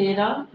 13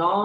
9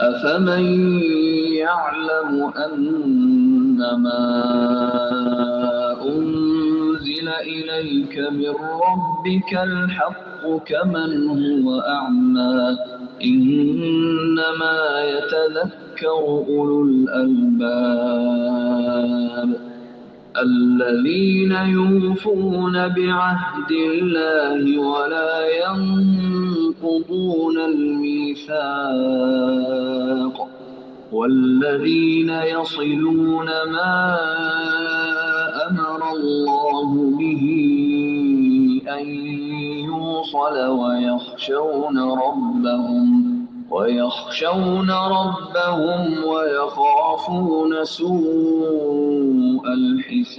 أفمن يعلم أنما أنزل إليك من ربك الحق كمن هو أعمى إنما يتذكر أولو الألباب الذين يوفون بعهد الله ولا ينقضون الميثاق والذين يصلون ما أمر الله به أن يوصل ويخشون ربهم ويخافون سوء الحساب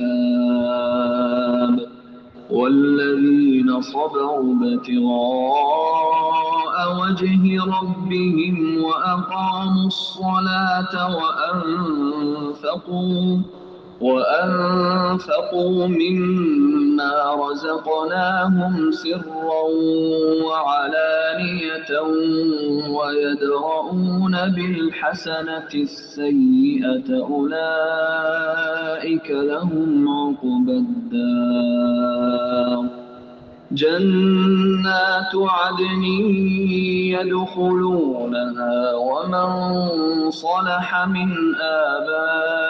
والذين صبروا ابتغاء وجه ربهم وأقاموا الصلاة وأنفقوا مما رزقناهم سرا وعلانية ويدرؤون بالحسنة السيئة أولئك لهم عقبى الدار جنات عدن يدخلونها ومن صلح من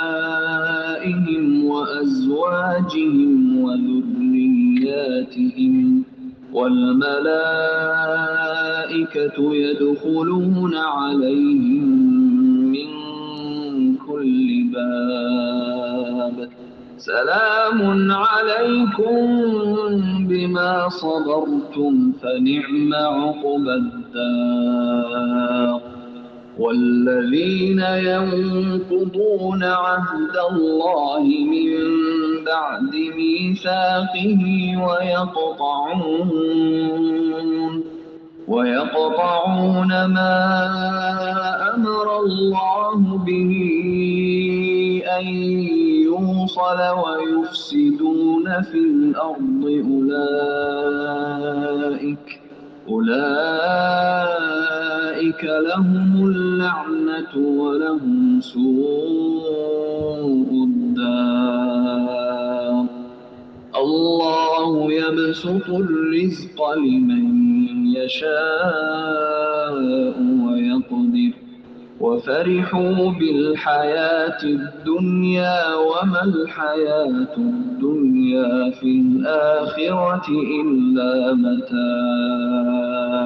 آبائهم وأزواجهم وذرياتهم والملائكة يدخلون عليهم من كل باب سلام عليكم بما صبرتم فنعم عقبى الدار والذين ينقضون عهد الله من بعد ميثاقه ويقطعون ما أمر الله به أن يوصل ويفسدون في الأرض أولئك لهم اللعنة ولهم سوء الدار الله يبسط الرزق لمن يشاء ويقدر وفرحوا بالحياة الدنيا وما الحياة الدنيا في الآخرة إلا متاع۔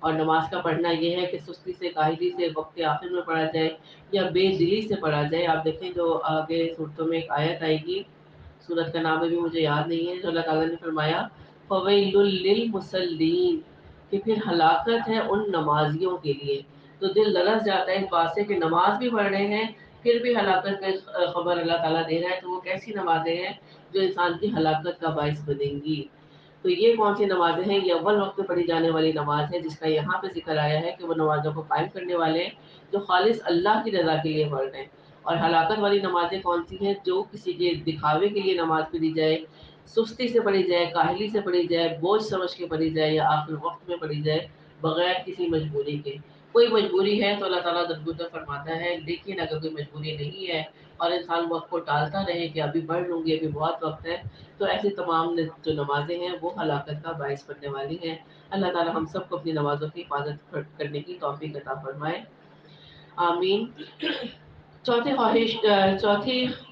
اور نماز کا پڑھنا یہ ہے کہ سستی سے کاہلی سے وقت کے آخر میں پڑھا جائے یا بے دلی سے پڑھا جائے۔ آپ دیکھیں جو آگے صورتوں میں ایک آیت آئے گی، سورت کا نام ابھی مجھے یاد نہیں ہے، جو اللہ تعالیٰ نے فرمایا فویل للمصلین، کہ پھر ہلاکت ہے ان نمازیوں کے لیے۔ تو دل لرز جاتا ہے اس بات سے کہ نماز بھی پڑھ رہے ہیں پھر بھی ہلاکت کا خبر اللہ تعالیٰ دے رہا ہے، تو وہ کیسی نمازیں ہیں جو انسان کی ہلاکت کا باعث بنیں گی۔ تو یہ کون سی نمازیں ہیں؟ یہ اول وقت میں پڑھی جانے والی نماز ہے، جس کا یہاں پہ ذکر آیا ہے کہ وہ نمازوں کو قائم کرنے والے ہیں جو خالص اللہ کی رضا کے لیے پڑھ رہے ہیں۔ اور ہلاکت والی نمازیں کون سی ہیں؟ جو کسی کے دکھاوے کے لیے نماز پڑھی جائے، سستی سے پڑھی جائے، کاہلی سے پڑھی جائے، بوجھ سمجھ کے پڑھی جائے یا آخر وقت میں پڑھی جائے بغیر کسی مجبوری کے۔ کوئی مجبوری ہے تو اللہ تعالیٰ درگزر فرماتا ہے، لیکن اگر کوئی مجبوری نہیں ہے اور انسان وقت کو ٹالتا رہے کہ ابھی پڑھ لوں گی، ابھی بہت وقت ہے، تو ایسی تمام جو نمازیں ہیں وہ ہلاکت کا باعث بننے والی ہیں۔ اللہ تعالیٰ ہم سب کو اپنی نمازوں کی حفاظت کرنے کی توفیق عطا فرمائے، آمین۔ چوتھی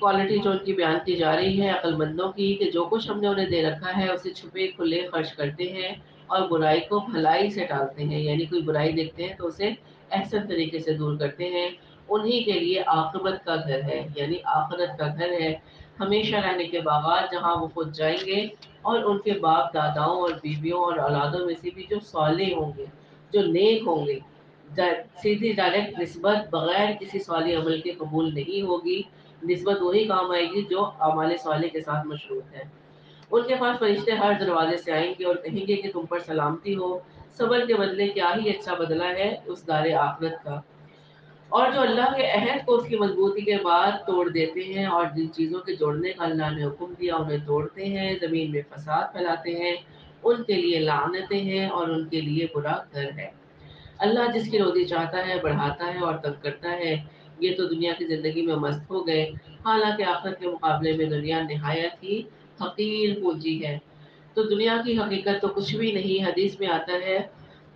کوالٹی جو ان کی بیان کی جا رہی ہے عقل مندوں کی، کہ جو کچھ ہم نے انہیں دے رکھا ہے اسے چھپے کھلے خرچ کرتے ہیں اور برائی کو بھلائی سے ٹالتے ہیں، یعنی کوئی برائی دیکھتے ہیں تو اسے احسن طریقے سے دور کرتے ہیں۔ انہی کے لیے عاقبت کا گھر ہے، یعنی آخرت کا گھر ہے، ہمیشہ رہنے کے باغات جہاں وہ خود جائیں گے اور ان کے باپ داداؤں اور بیویوں اور اولادوں میں سے بھی جو صالح ہوں گے، جو نیک ہوں گے، سیدھی ڈائریکٹ نسبت بغیر کسی صالح عمل کے قبول نہیں ہوگی، نسبت وہی کام آئے گی جو اعمال صالح کے ساتھ مشروط ہے۔ ان کے پاس فرشتے ہر دروازے سے آئیں گے اور کہیں گے کہ تم پر سلامتی ہو، صبر کے بدلے کیا ہی اچھا بدلہ ہے اس دار آخرت کا۔ اور جو اللہ کے عہد کو اس کی مضبوطی کے بعد توڑ دیتے ہیں اور جن چیزوں کے جوڑنے کا اللہ نے حکم دیا انہیں توڑتے ہیں، زمین میں فساد پھیلاتے ہیں، ان کے لیے لعنتیں ہیں اور ان کے لیے برا گھر ہے۔ اللہ جس کی روزی چاہتا ہے بڑھاتا ہے اور تنگ کرتا ہے، یہ تو دنیا کی زندگی میں مست ہو گئے، حالانکہ آخرت کے مقابلے میں دنیا نہایت ہی حقیر پونجی ہے۔ تو دنیا کی حقیقت تو کچھ بھی نہیں۔ حدیث میں آتا ہے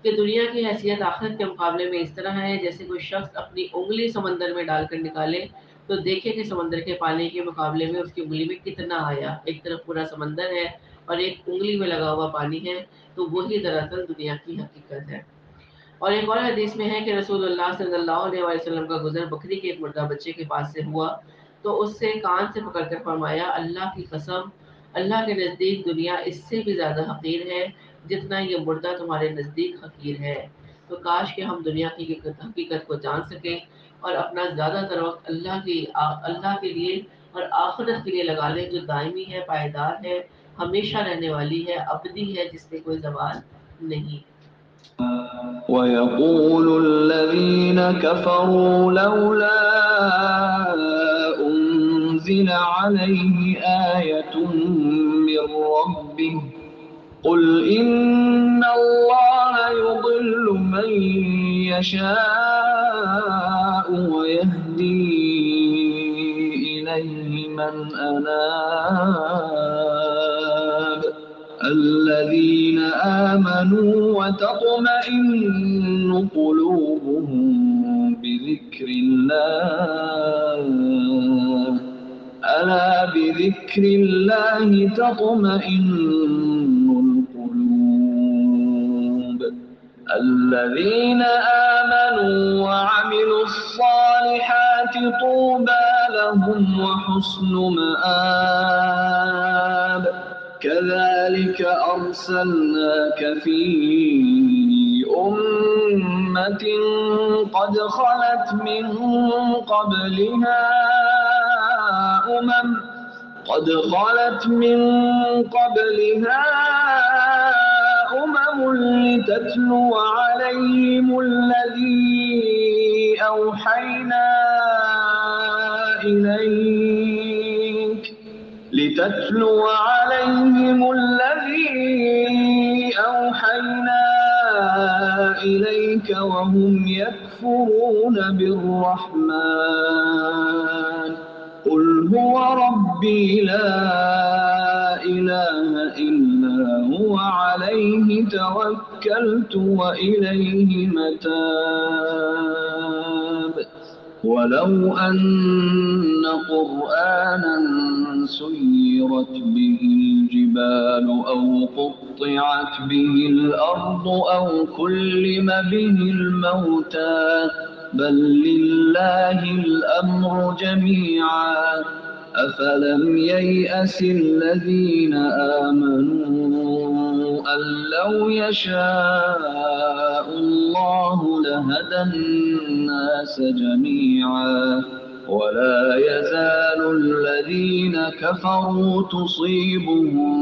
کہ دنیا کی حیثیت آخرت کے مقابلے میں اس طرح ہے جیسے کوئی شخص اپنی انگلی سمندر میں ڈال کر نکالے تو دیکھے کہ سمندر کے پانی کے مقابلے میں اس کی انگلی میں کتنا آیا۔ ایک طرف پورا سمندر ہے اور ایک انگلی میں لگا ہوا پانی ہے، تو وہی دراصل دنیا کی حقیقت ہے۔ اور ایک اور حدیث میں ہے کہ رسول اللہ صلی اللہ علیہ وسلم کا گزر بکری کے ایک مردہ بچے کے پاس سے ہوا تو اس سے کان سے پکڑ کر فرمایا، اللہ کی قسم، اللہ کے نزدیک دنیا اس سے بھی زیادہ حقیر ہے جتنا یہ مردہ تمہارے نزدیک حقیر ہے۔ تو کاش کہ ہم دنیا کی حقیقت کو جان سکیں اور اپنا زیادہ تر وقت اللہ کے لیے اور آخرت کے لیے لگا لیں، جو دائمی ہے، پائیدار ہے، ہمیشہ رہنے والی ہے، ابدی ہے، جس میں کوئی زوال نہیں۔ ويقول الذين كفروا لولا أنزل عليه آية من ربه قل إن الله يضل من يشاء ويهدي إليه من أناب الذين آمنوا وتطمئن قلوبهم بذكر الله ألا بذكر الله تطمئن القلوب الذين آمنوا وعملوا الصالحات طوبى لهم وحسن مآب كذلك أرسلناك في أمة قد خلت من قبلها أمم لتتلو عليهم الذي أوحينا إليك وهم يكفرون بالرحمن قل هو ربي لا إله إلا هو عليه توكلت وإليه متاب ولو أن قرآنا سيرت به الجبال الجبال أو قطعت به الأرض أو كلم به الموتى بل لله الأمر جميعا أفلم ييأس الذين آمنوا أن لو يشاء الله لهدى الناس جميعا ولا يزال الذين كفروا تصيبهم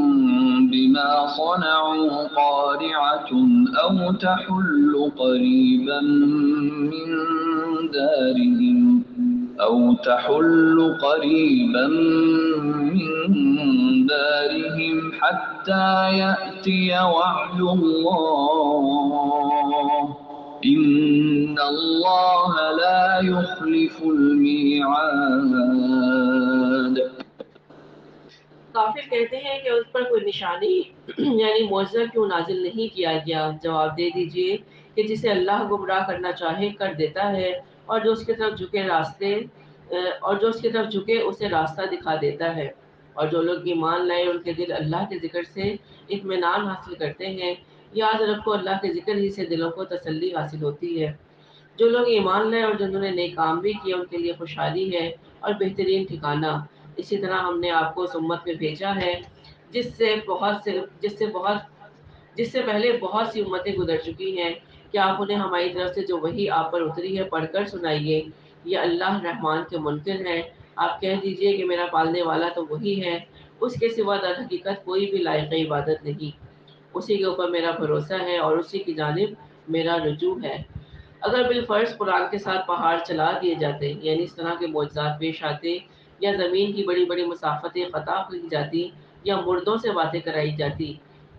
بما صنعوا قارعة أو تحل قريبا من دارهم حتى يأتي وعد الله إن الله لا يخلف الميعاد. کافر کہتے ہیں کہ اس پر کوئی نشانی یعنی معجزہ کیوں نازل نہیں کیا گیا؟ جواب دے دیجئے کہ جسے اللہ گمراہ کرنا چاہے کر دیتا ہے اور جو اس کی طرف جھکے اسے راستہ دکھا دیتا ہے، اور جو لوگ ایمان لائے ان کے دل اللہ کے ذکر سے اطمینان حاصل کرتے ہیں۔ یاد رکھو اللہ کے ذکر ہی سے دلوں کو تسلی حاصل ہوتی ہے۔ جو لوگ ایمان لائے اور جنہوں نے نیک کام بھی کیے ان کے لیے خوشحالی ہے اور بہترین ٹھکانہ۔ اسی طرح ہم نے آپ کو اس امت میں بھیجا ہے جس سے پہلے بہت سی امتیں گزر چکی ہیں۔ کیا آپ انہیں ہماری طرف سے جو وحی آپ پر اتری ہے پڑھ کر سنائیے؟ یہ اللہ رحمان کے منکر ہے۔ آپ کہہ دیجئے کہ میرا پالنے والا تو وہی ہے، اس کے سوا در حقیقت کوئی بھی لائق عبادت نہیں، اسی کے اوپر میرا بھروسہ ہے اور اسی کی جانب میرا رجوع ہے۔ اگر بالفرض قرآن کے ساتھ پہاڑ چلا دیے جاتے، یعنی اس طرح کے معجزات پیش آتے، یا زمین کی بڑی بڑی مسافتیں قطع کی جاتی، یا مردوں سے باتیں کرائی جاتی،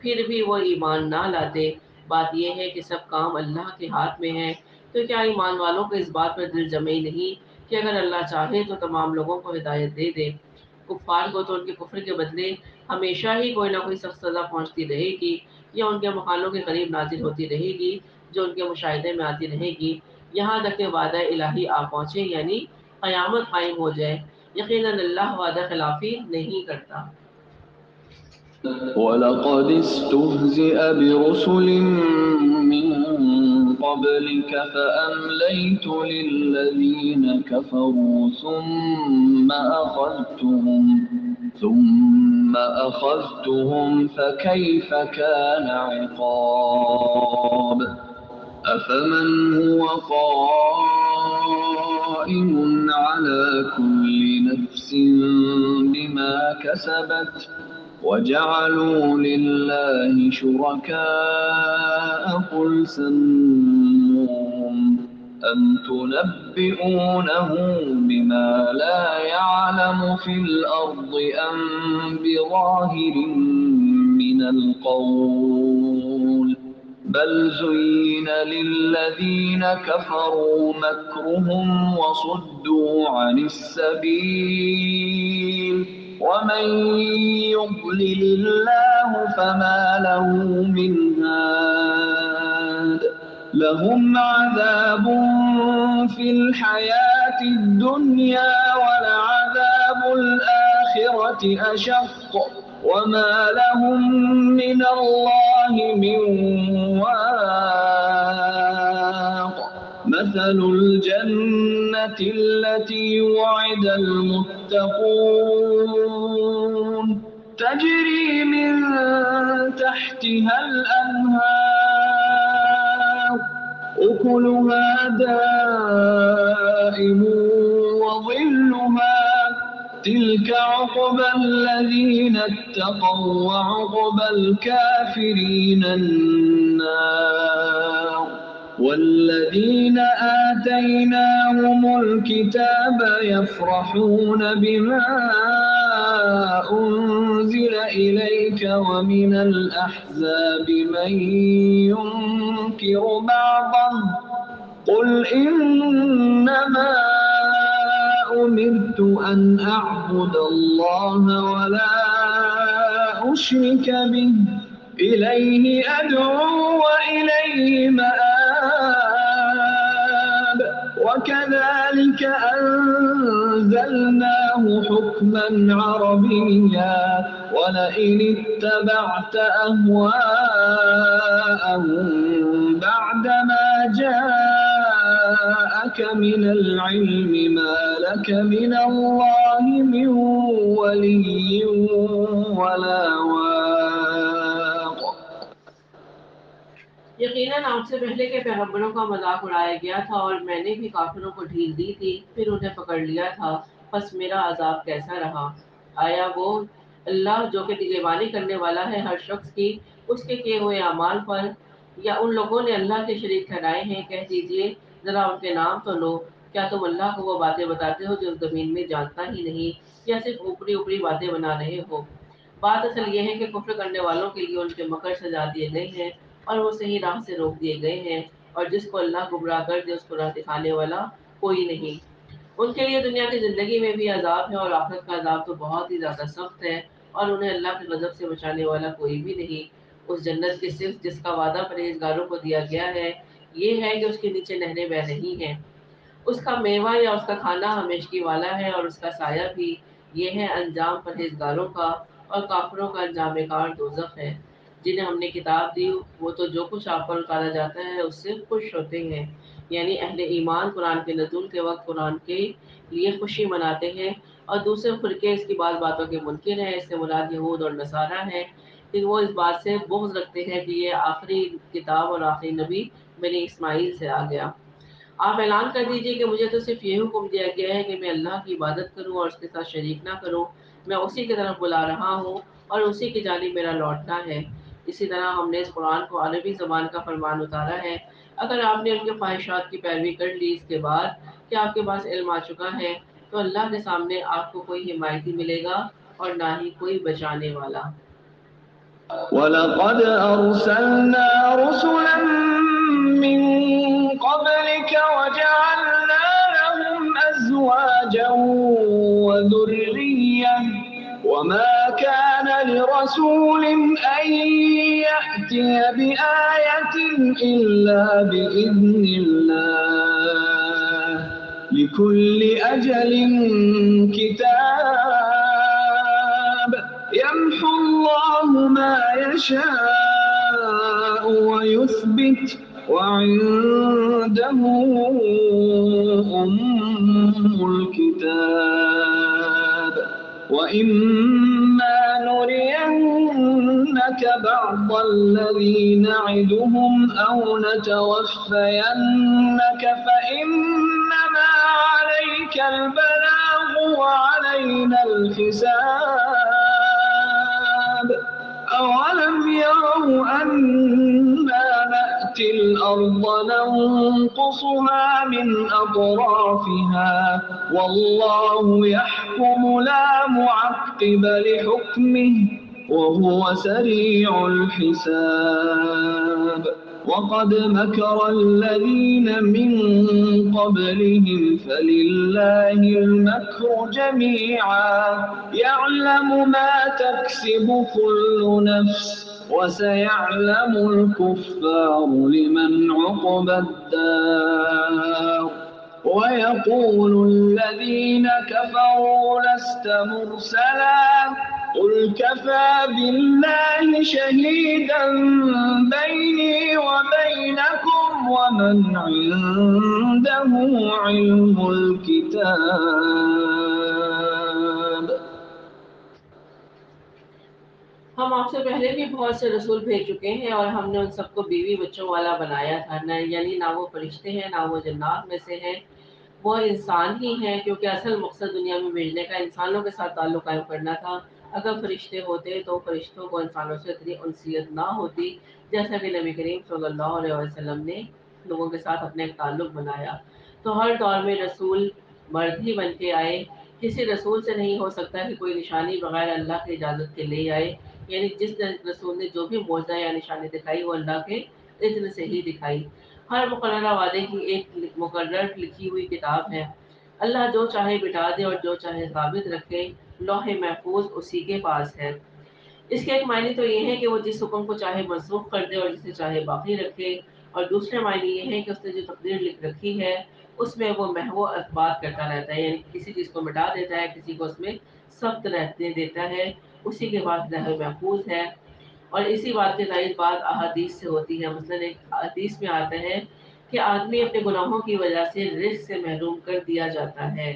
پھر بھی وہ ایمان نہ لاتے۔ بات یہ ہے کہ سب کام اللہ کے ہاتھ میں ہے، تو کیا ایمان والوں کو اس بات پر دل جمعی نہیں کہ اگر اللہ چاہے تو تمام لوگوں کو ہدایت دے دے؟ کفار کو تو ان کے کفر کے بدلے ہمیشہ ہی کوئی نہ کوئی سخت سزا پہنچتی رہے گی، یا ان کے مخالوں کے قریب نازل ہوتی رہے گی جو ان کے مشاہدے میں آتی رہے گی، یہاں تک کہ وعدہ الہی آ پہنچے، یعنی قیامت قائم ہو جائے۔ یقیناً اللہ وعدہ خلافی نہیں کرتا۔ وَلَقَدِ اسْتُهْزِئَ بِرُسُلٍ مِّن قَبْلِكَ فَأَمْلَيْتُ لِلَّذِينَ كَفَرُوا ثُمَّ أَخَذْتُهُمْ فَكَيْفَ كَانَ عِقَابِ. أَفَمَنْ هُوَ قَائِمٌ عَلَى كُلِّ نَفْسٍ بِمَا كَسَبَتْ وَجَعَلُوا لِلَّهِ شُرَكَاءَ قُلْ سَمُّوهُمْ أَمْ تُنَبِّئُونَهُ بِمَا لَا يَعْلَمُ فِي الْأَرْضِ أَمْ بِظَاهِرٍ مِّنَ الْقَوْلِ بَلْ زُيِّنَ لِلَّذِينَ كَفَرُوا مَكْرُهُمْ وَصُدُّوا عَنِ السَّبِيلِ وَمَن يُضْلِلِ اللَّهُ فَمَا لَهُ مِنْ هَادٍ لَهُمْ عَذَابٌ فِي الْحَيَاةِ الدُّنْيَا وَلَعَذَابُ الْآخِرَةِ أَشَقُّ وَمَا لَهُم مِّنَ اللَّهِ مِن وَاقٍ. مَثَلُ الْجَنَّةِ الَّتِي وُعِدَ الْمُتَّقُونَ تَجْرِي مِن تَحْتِهَا الْأَنْهَارُ أُكُلُهَا دَائِمٌ وَظِلُّهَا تِلْكَ عُقْبَى الَّذِينَ اتَّقَوْا وَّعُقْبَى الْكَافِرِينَ النَّارُ. وَالَّذِينَ آتَيْنَاهُمُ الْكِتَابَ يَفْرَحُونَ بِمَا أُنزِلَ إِلَيْكَ وَمِنَ الْأَحْزَابِ مَن يُنكِرُ بَعْضَهُ قُلْ إِنَّمَا أُمِرْتُ أَنْ أَعْبُدَ اللَّهَ وَلَا أُشْرِكَ بِهِ إِلَيْهِ أَدْعُو وَإِلَيْهِ مَآبِ وكذلك أنزلناه حكما عربيا ولئن اتبعت أهواءهم بعدما جاءك من العلم ما لك من الله من ولي ولا واق. یقیناً آپ سے پہلے کے پیغمبروں کا مذاق اڑایا گیا تھا اور میں نے بھی کافروں کو ڈھیل دی تھی، پھر انہیں پکڑ لیا تھا، پس میرا عذاب کیسا رہا۔ آیا وہ اللہ جو کہ نگہبانی کرنے والا ہے ہر شخص کی اس کے کیے ہوئے اعمال پر، یا ان لوگوں نے اللہ کے شریک ٹھہرائے ہیں؟ کہہ دیجئے ذرا ان کے نام تو لو، کیا تم اللہ کو وہ باتیں بتاتے ہو جو زمین میں جانتا ہی نہیں، یا صرف اوپری اوپری باتیں بنا رہے ہو؟ بات اصل یہ ہے کہ کفر کرنے والوں کے لیے ان کے مکر سجا دیے گئے ہیں اور وہ صحیح راہ سے روک دیے گئے ہیں، اور جس کو اللہ گمراہ کر دے اس کو راہ دکھانے والا کوئی نہیں۔ ان کے لیے دنیا کی زندگی میں بھی عذاب ہے اور آخرت کا عذاب تو بہت ہی زیادہ سخت ہے، اور انہیں اللہ کے غضب سے بچانے والا کوئی بھی نہیں۔ اس جنت کی صرف جس کا وعدہ پرہیزگاروں کو دیا گیا ہے یہ ہے کہ اس کے نیچے نہریں بہہ رہی ہیں، اس کا میوہ یا اس کا کھانا ہمیشگی والا ہے، اور اس کا سایہ بھی۔ یہ ہے انجام پرہیزگاروں کا، اور کافروں کا انجام کار دوزخ ہے۔ جنہیں ہم نے کتاب دی وہ تو جو کچھ آپ پر اتارا جاتا ہے اس سے خوش ہوتے ہیں، یعنی اہل ایمان قرآن کے نزول کے وقت قرآن کے لیے خوشی مناتے ہیں، اور دوسرے فرقے اس کی بعض باتوں کے منکر ہیں، اس سے مراد یہود اور نصارہ ہیں، کہ وہ اس بات سے بغض رکھتے ہیں کہ یہ آخری کتاب اور آخری نبی بنی اسماعیل سے آ گیا۔ آپ اعلان کر دیجئے کہ مجھے تو صرف یہ حکم دیا گیا ہے کہ میں اللہ کی عبادت کروں اور اس کے ساتھ شریک نہ کروں، میں اسی کی طرف بلا رہا ہوں اور اسی کی جانب میرا لوٹنا ہے۔ اسی طرح ہم نے اس قرآن کو عربی زبان کا فرمان اتارا ہے۔ اگر آپ نے ان کے خواہشات کی پیروی کر لی اس کے بعد کہ آپ کے پاس علم آ چکا ہے تو اللہ کے سامنے آپ کو کوئی حمایتی ملے گا اور نہ ہی کوئی بچانے والا۔ وَلَقَدْ أَرْسَلْنَا رُسُلًا مِّن قَبْلِكَ وَجَعَلْنَا لَهُمْ أَزْوَاجًا وَذُرِّيَّةً ۚ وَمَا كَانَ لِرَسُولٍ أَن يَأْتِيَ بِآيَةٍ إِلَّا بِإِذْنِ اللَّهِ ۗ لِكُلِّ أَجَلٍ كِتَابٌ ۗ يَمْحُو اللَّهُ مَا يَشَاءُ وَيُثْبِتُ ۖ وَعِندَهُ أُمُّ الْكِتَابِ. وَإِمَّا نُرِيَنَّكَ بَعْضَ الَّذِي نَعِدُهُمْ أَوْ نَتَوَفَّيَنَّكَ فَإِنَّمَا عَلَيْكَ الْبَلَاغُ وَعَلَيْنَا الْحِسَابُ. أَوَلَمْ يَرَوْا أَنَّا نَأْتِي الْأَرْضَ نَنقُصُهَا مِنْ أَطْرَافِهَا ۚ وَاللَّهُ يَحْكُمُ لَا مُعَقِّبَ لِحُكْمِهِ ۚ وَهُوَ سَرِيعُ الْحِسَابِ. وَقَدْ مَكَرَ الَّذِينَ مِن قَبْلِهِمْ فَلِلَّهِ الْمَكْرُ جَمِيعًا يَعْلَمُ مَا تَكْسِبُ كُلُّ نَفْسٍ ۗ وَسَيَعْلَمُ الْكُفَّارُ لِمَنْ عُقْبَى الدَّارِ. وَيَقُولُ الَّذِينَ كَفَرُوا لَسْتَ مُرْسَلًا ۚ قُلْ كَفَىٰ بِاللَّهِ شَهِيدًا بَيْنِي وَبَيْنَكُمْ وَمَنْ عِندَهُ عِلْمُ الْكِتَابِ. ہم آپ سے پہلے بھی بہت سے رسول بھیج چکے ہیں اور ہم نے ان سب کو بیوی بچوں والا بنایا تھا، یعنی نہ وہ فرشتے ہیں نہ وہ جنات میں سے ہیں، وہ انسان ہی ہیں، کیونکہ اصل مقصد دنیا میں بھیجنے کا انسانوں کے ساتھ تعلق قائم کرنا تھا۔ اگر فرشتے ہوتے تو فرشتوں کو انسانوں سے اتنی انسیت نہ ہوتی جیسا کہ نبی کریم صلی اللہ علیہ وسلم نے لوگوں کے ساتھ اپنے ایک تعلق بنایا۔ تو ہر دور میں رسول مرد ہی بن کے آئے، کسی رسول سے نہیں ہو سکتا کہ کوئی نشانی بغیر اللہ کی اجازت کے لے آئے، یعنی جس رسول نے جو بھی معجزہ یا نشانی دکھائی وہ اللہ کے اذن سے ہی دکھائی۔ ہر مقررہ وعدے کی ایک مقرر لکھی ہوئی کتاب ہے، اللہ جو چاہے مٹا دے اور جو چاہے ثابت رکھے، لوح محفوظ اسی کے پاس ہے۔ اس کے ایک معنی تو یہ ہے کہ وہ جس حکم کو چاہے منسوخ کر دے اور جسے چاہے باقی رکھے، اور دوسرے معنی یہ ہے کہ اس نے جو تقدیر لکھ رکھی ہے اس میں وہ محو اثبات کرتا رہتا ہے، یعنی کسی چیز کو مٹا دیتا ہے، کسی کو اس میں ثبت رہنے دیتا ہے، اسی کے بعد لوح محفوظ ہے۔ اور اسی بات کے تائید بات احادیث سے ہوتی ہے، مثلا ایک حدیث میں آتا ہے کہ آدمی اپنے گناہوں کی وجہ سے رزق سے محروم کر دیا جاتا ہے،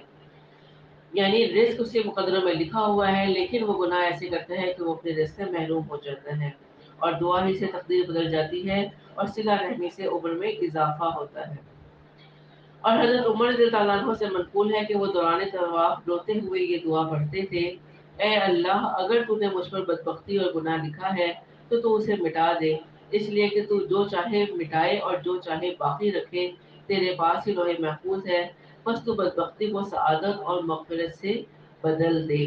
یعنی رزق اس کے مقدروں میں لکھا ہوا ہے لیکن وہ گناہ ایسے کرتا ہے کہ وہ اپنے رزق سے محروم ہو جاتا ہے، اور دعا ہی سے تقدیر بدل جاتی ہے اور صلہ رحمی سے عمر میں اضافہ ہوتا ہے۔ اور حضرت عمر رضی اللہ عنہ سے منقول ہے کہ وہ دوران طواف روتے ہوئے یہ دعا پڑھتے تھے: اے اللہ، اگر تو نے مجھ پر بدبختی اور گناہ لکھا ہے تو اسے مٹا دے، اس لیے کہ تو جو چاہے مٹائے اور جو چاہے باقی رکھے، تیرے پاس ہی لوح محفوظ ہے، بس تو بدبختی کو سعادت اور مغفرت سے بدل دے۔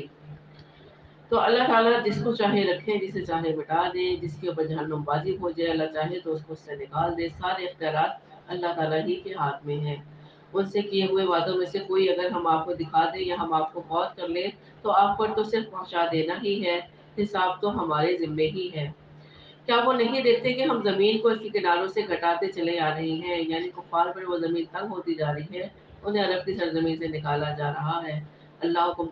تو اللہ تعالیٰ جس کو چاہے رکھے، جسے چاہے مٹا دے، جس کے اوپر جہنم واجب ہو جائے اللہ چاہے تو اس کو اس سے نکال دے، سارے اختیارات اللہ تعالیٰ ہی کے ہاتھ میں ہیں۔ ان سے کیے ہوئے وعدوں میں سے کوئی اگر ہم آپ کو دکھا دیں یا ہم آپ کو غور کر لیں تو آپ پر تو صرف پہنچا دینا ہی ہے، حساب تو ہمارے ذمے ہی ہے۔ کیا وہ نہیں دیکھتے کہ ہم زمین کو اس کے کناروں سے گھٹاتے چلے آ رہے ہیں، یعنی کفار پر وہ زمین تنگ ہوتی جا رہی ہے، انہیں عرب کی سرزمین سے نکالا جا رہا ہے۔ اللہ حکم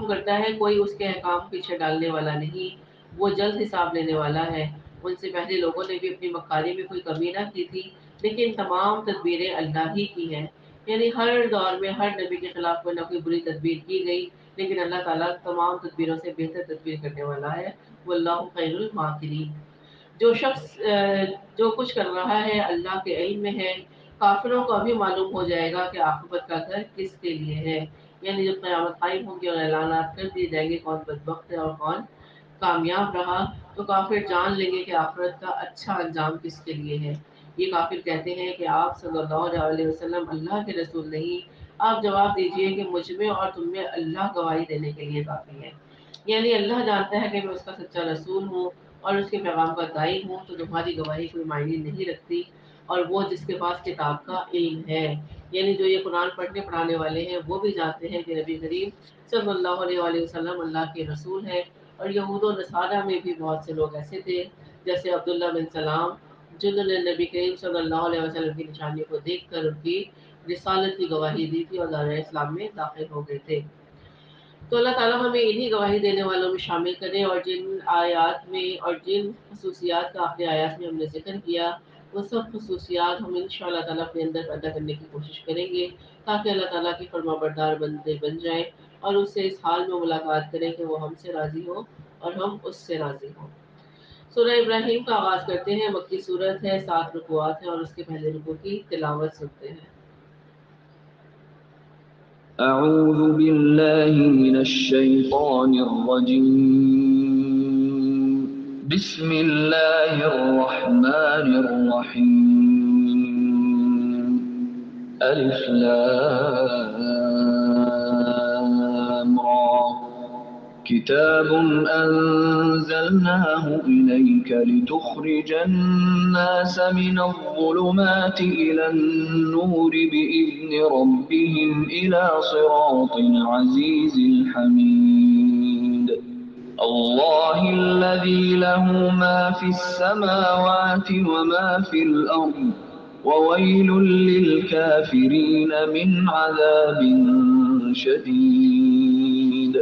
کرتا ہے کوئی اس کے احکام پیچھے ڈالنے والا نہیں، وہ جلد حساب لینے والا ہے۔ ان سے پہلے لوگوں نے بھی اپنی مکاری میں کوئی کمی نہ کی تھی، لیکن تمام تدبیریں اللہ ہی کی ہیں، یعنی ہر دور میں ہر نبی کے خلاف کوئی نہ کوئی بری تدبیر کی گئی، لیکن اللہ تعالیٰ تمام تدبیروں سے بہتر تدبیر کرنے والا ہے، واللہ خیر الماکرین۔ جو شخص جو کچھ کر رہا ہے اللہ کے علم میں ہے، کافروں کو ابھی معلوم ہو جائے گا کہ عاقبت کا گھر کس کے لیے ہے، یعنی جب قیامت قائم ہوگی اور اعلانات کر دیے جائیں گے کون بدبخت ہے اور کون کامیاب رہا، تو کافر جان لیں گے کہ آخرت کا اچھا انجام کس کے لیے ہے۔ یہ کافر کہتے ہیں کہ آپ صلی اللہ علیہ وسلم اللہ کے رسول نہیں، آپ جواب دیجئے کہ مجھ میں اور تم میں اللہ گواہی دینے کے لیے کافی ہے، یعنی اللہ جانتا ہے کہ میں اس کا سچا رسول ہوں اور اس کے پیغام کا داعی ہوں، تو تمہاری گواہی کوئی معنی نہیں رکھتی، اور وہ جس کے پاس کتاب کا علم ہے، یعنی جو یہ قرآن پڑھنے پڑھانے والے ہیں وہ بھی جانتے ہیں کہ نبی کریم صلی اللہ علیہ وسلم اللہ کے رسول ہے۔ اور یہود و نصارہ میں بھی بہت سے لوگ ایسے تھے جیسے عبداللہ بن سلام، جنہوں نے نبی کریم صلی اللہ علیہ وسلم کی نشانی کو دیکھ کر ان کی رسالت کی گواہی دی تھی اور دائرۂ اسلام میں داخل ہو گئے تھے۔ تو اللہ تعالیٰ ہمیں انہی گواہی دینے والوں میں شامل کرے، اور جن آیات میں اور جن خصوصیات کا آخری آیات میں ہم نے ذکر کیا، وہ سب خصوصیات ہم انشاءاللہ تعالیٰ اپنے اندر پیدا کرنے کی کوشش کریں گے، تاکہ اللہ تعالیٰ کی فرما بردار بندے بن جائیں اور اس سے اس حال میں ملاقات کریں کہ وہ ہم سے راضی ہو اور ہم اس سے راضی ہوں۔ سورہ ابراہیم کا آغاز کرتے ہیں، مکی صورت ہے، 7 رکوعات ہیں، اور اس کے پہلے رکوع کی تلاوت سنتے ہیں۔ أعوذ بالله من الشيطان الرجيم. بسم الله الرحمن الرحيم. ألف لام را. كتاب أنزلناه إليك لتخرج الناس من الظلمات إلى النور بإذن ربهم إلى صراط العزيز الحميد. الله الذي له ما في السماوات وما في الأرض وويل للكافرين من عذاب شديد.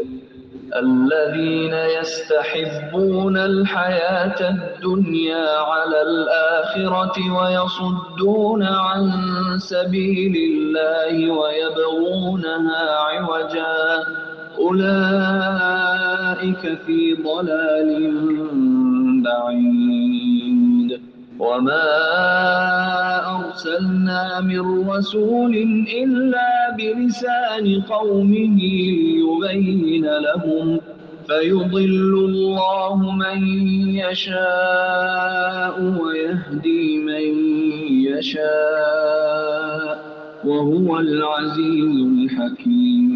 الذين يستحبون الحياة الدنيا على الآخرة ويصدون عن سبيل الله ويبغونها عوجا أولئك في ضلال بعيد. وما أرسلنا من رسول إلا بلسان قومه ليبين لهم فيضل الله من يشاء ويهدي من يشاء وهو العزيز الحكيم.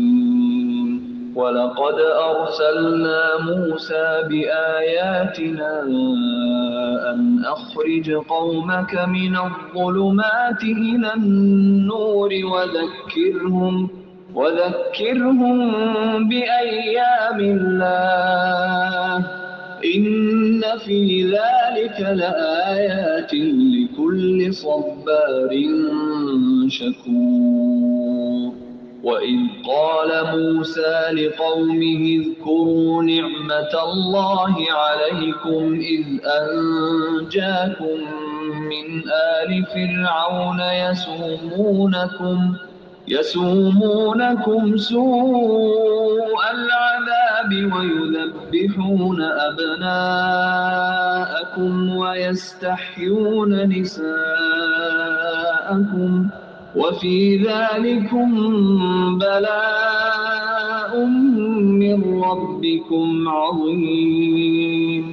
ولقد أرسلنا موسى بآياتنا أن أخرج قومك من الظلمات إلى النور وذكرهم بأيام الله إن في ذلك لآيات لكل صبار شكور وإذ قال موسى لقومه اذكروا نعمة الله عليكم إذ أنجاكم من آل فرعون يسومونكم سوء العذاب ويذبحون أبناءكم ويستحيون نساءكم وفي ذلكم بلاء من ربكم عظيم.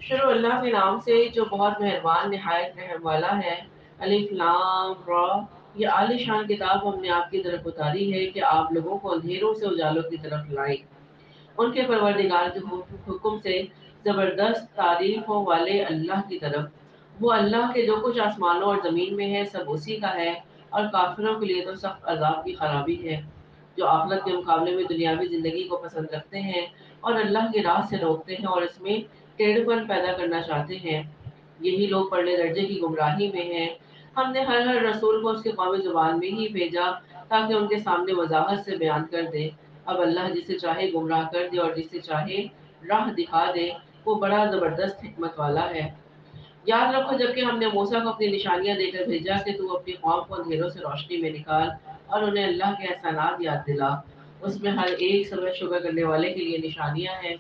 شروع اللہ کے نام سے جو بہت مہربان نہایت رحم والا ہے۔ الف لام را، یہ عالی شان کتاب ہم نے آپ کی طرف اتاری ہے کہ آپ لوگوں کو اندھیروں سے اجالوں کی طرف لائیں، ان کے پروردگار کے حکم سے زبردست تعریفوں والے اللہ کی طرف، وہ اللہ کے جو کچھ آسمانوں اور زمین میں ہے سب اسی کا ہے، اور کافروں کے لیے تو سخت عذاب کی خرابی ہے، جو آخرت کے مقابلے میں دنیاوی زندگی کو پسند رکھتے ہیں اور اللہ کی راہ سے روکتے ہیں اور اس میں ٹیڑھ پن پیدا کرنا چاہتے ہیں، یہی لوگ پرلے درجے کی گمراہی میں ہیں۔ ہم نے ہر رسول کو اس کے قومی زبان میں ہی بھیجا تاکہ ان کے سامنے وضاحت سے بیان کر دے۔ اب اللہ جسے چاہے گمراہ کر دے اور جسے چاہے راہ دکھا دے، وہ بڑا زبردست حکمت والا ہے۔ یاد رکھو جبکہ ہم نے موسیٰ کو اپنی نشانیاں دے کر بھیجا کہ تو اپنی قوم کو اندھیروں سے روشنی میں نکال اور انہیں اللہ کے احسانات یاد دلا، اس میں ہر ایک سبر شکر کرنے والے کے لیے نشانیاں ہیں۔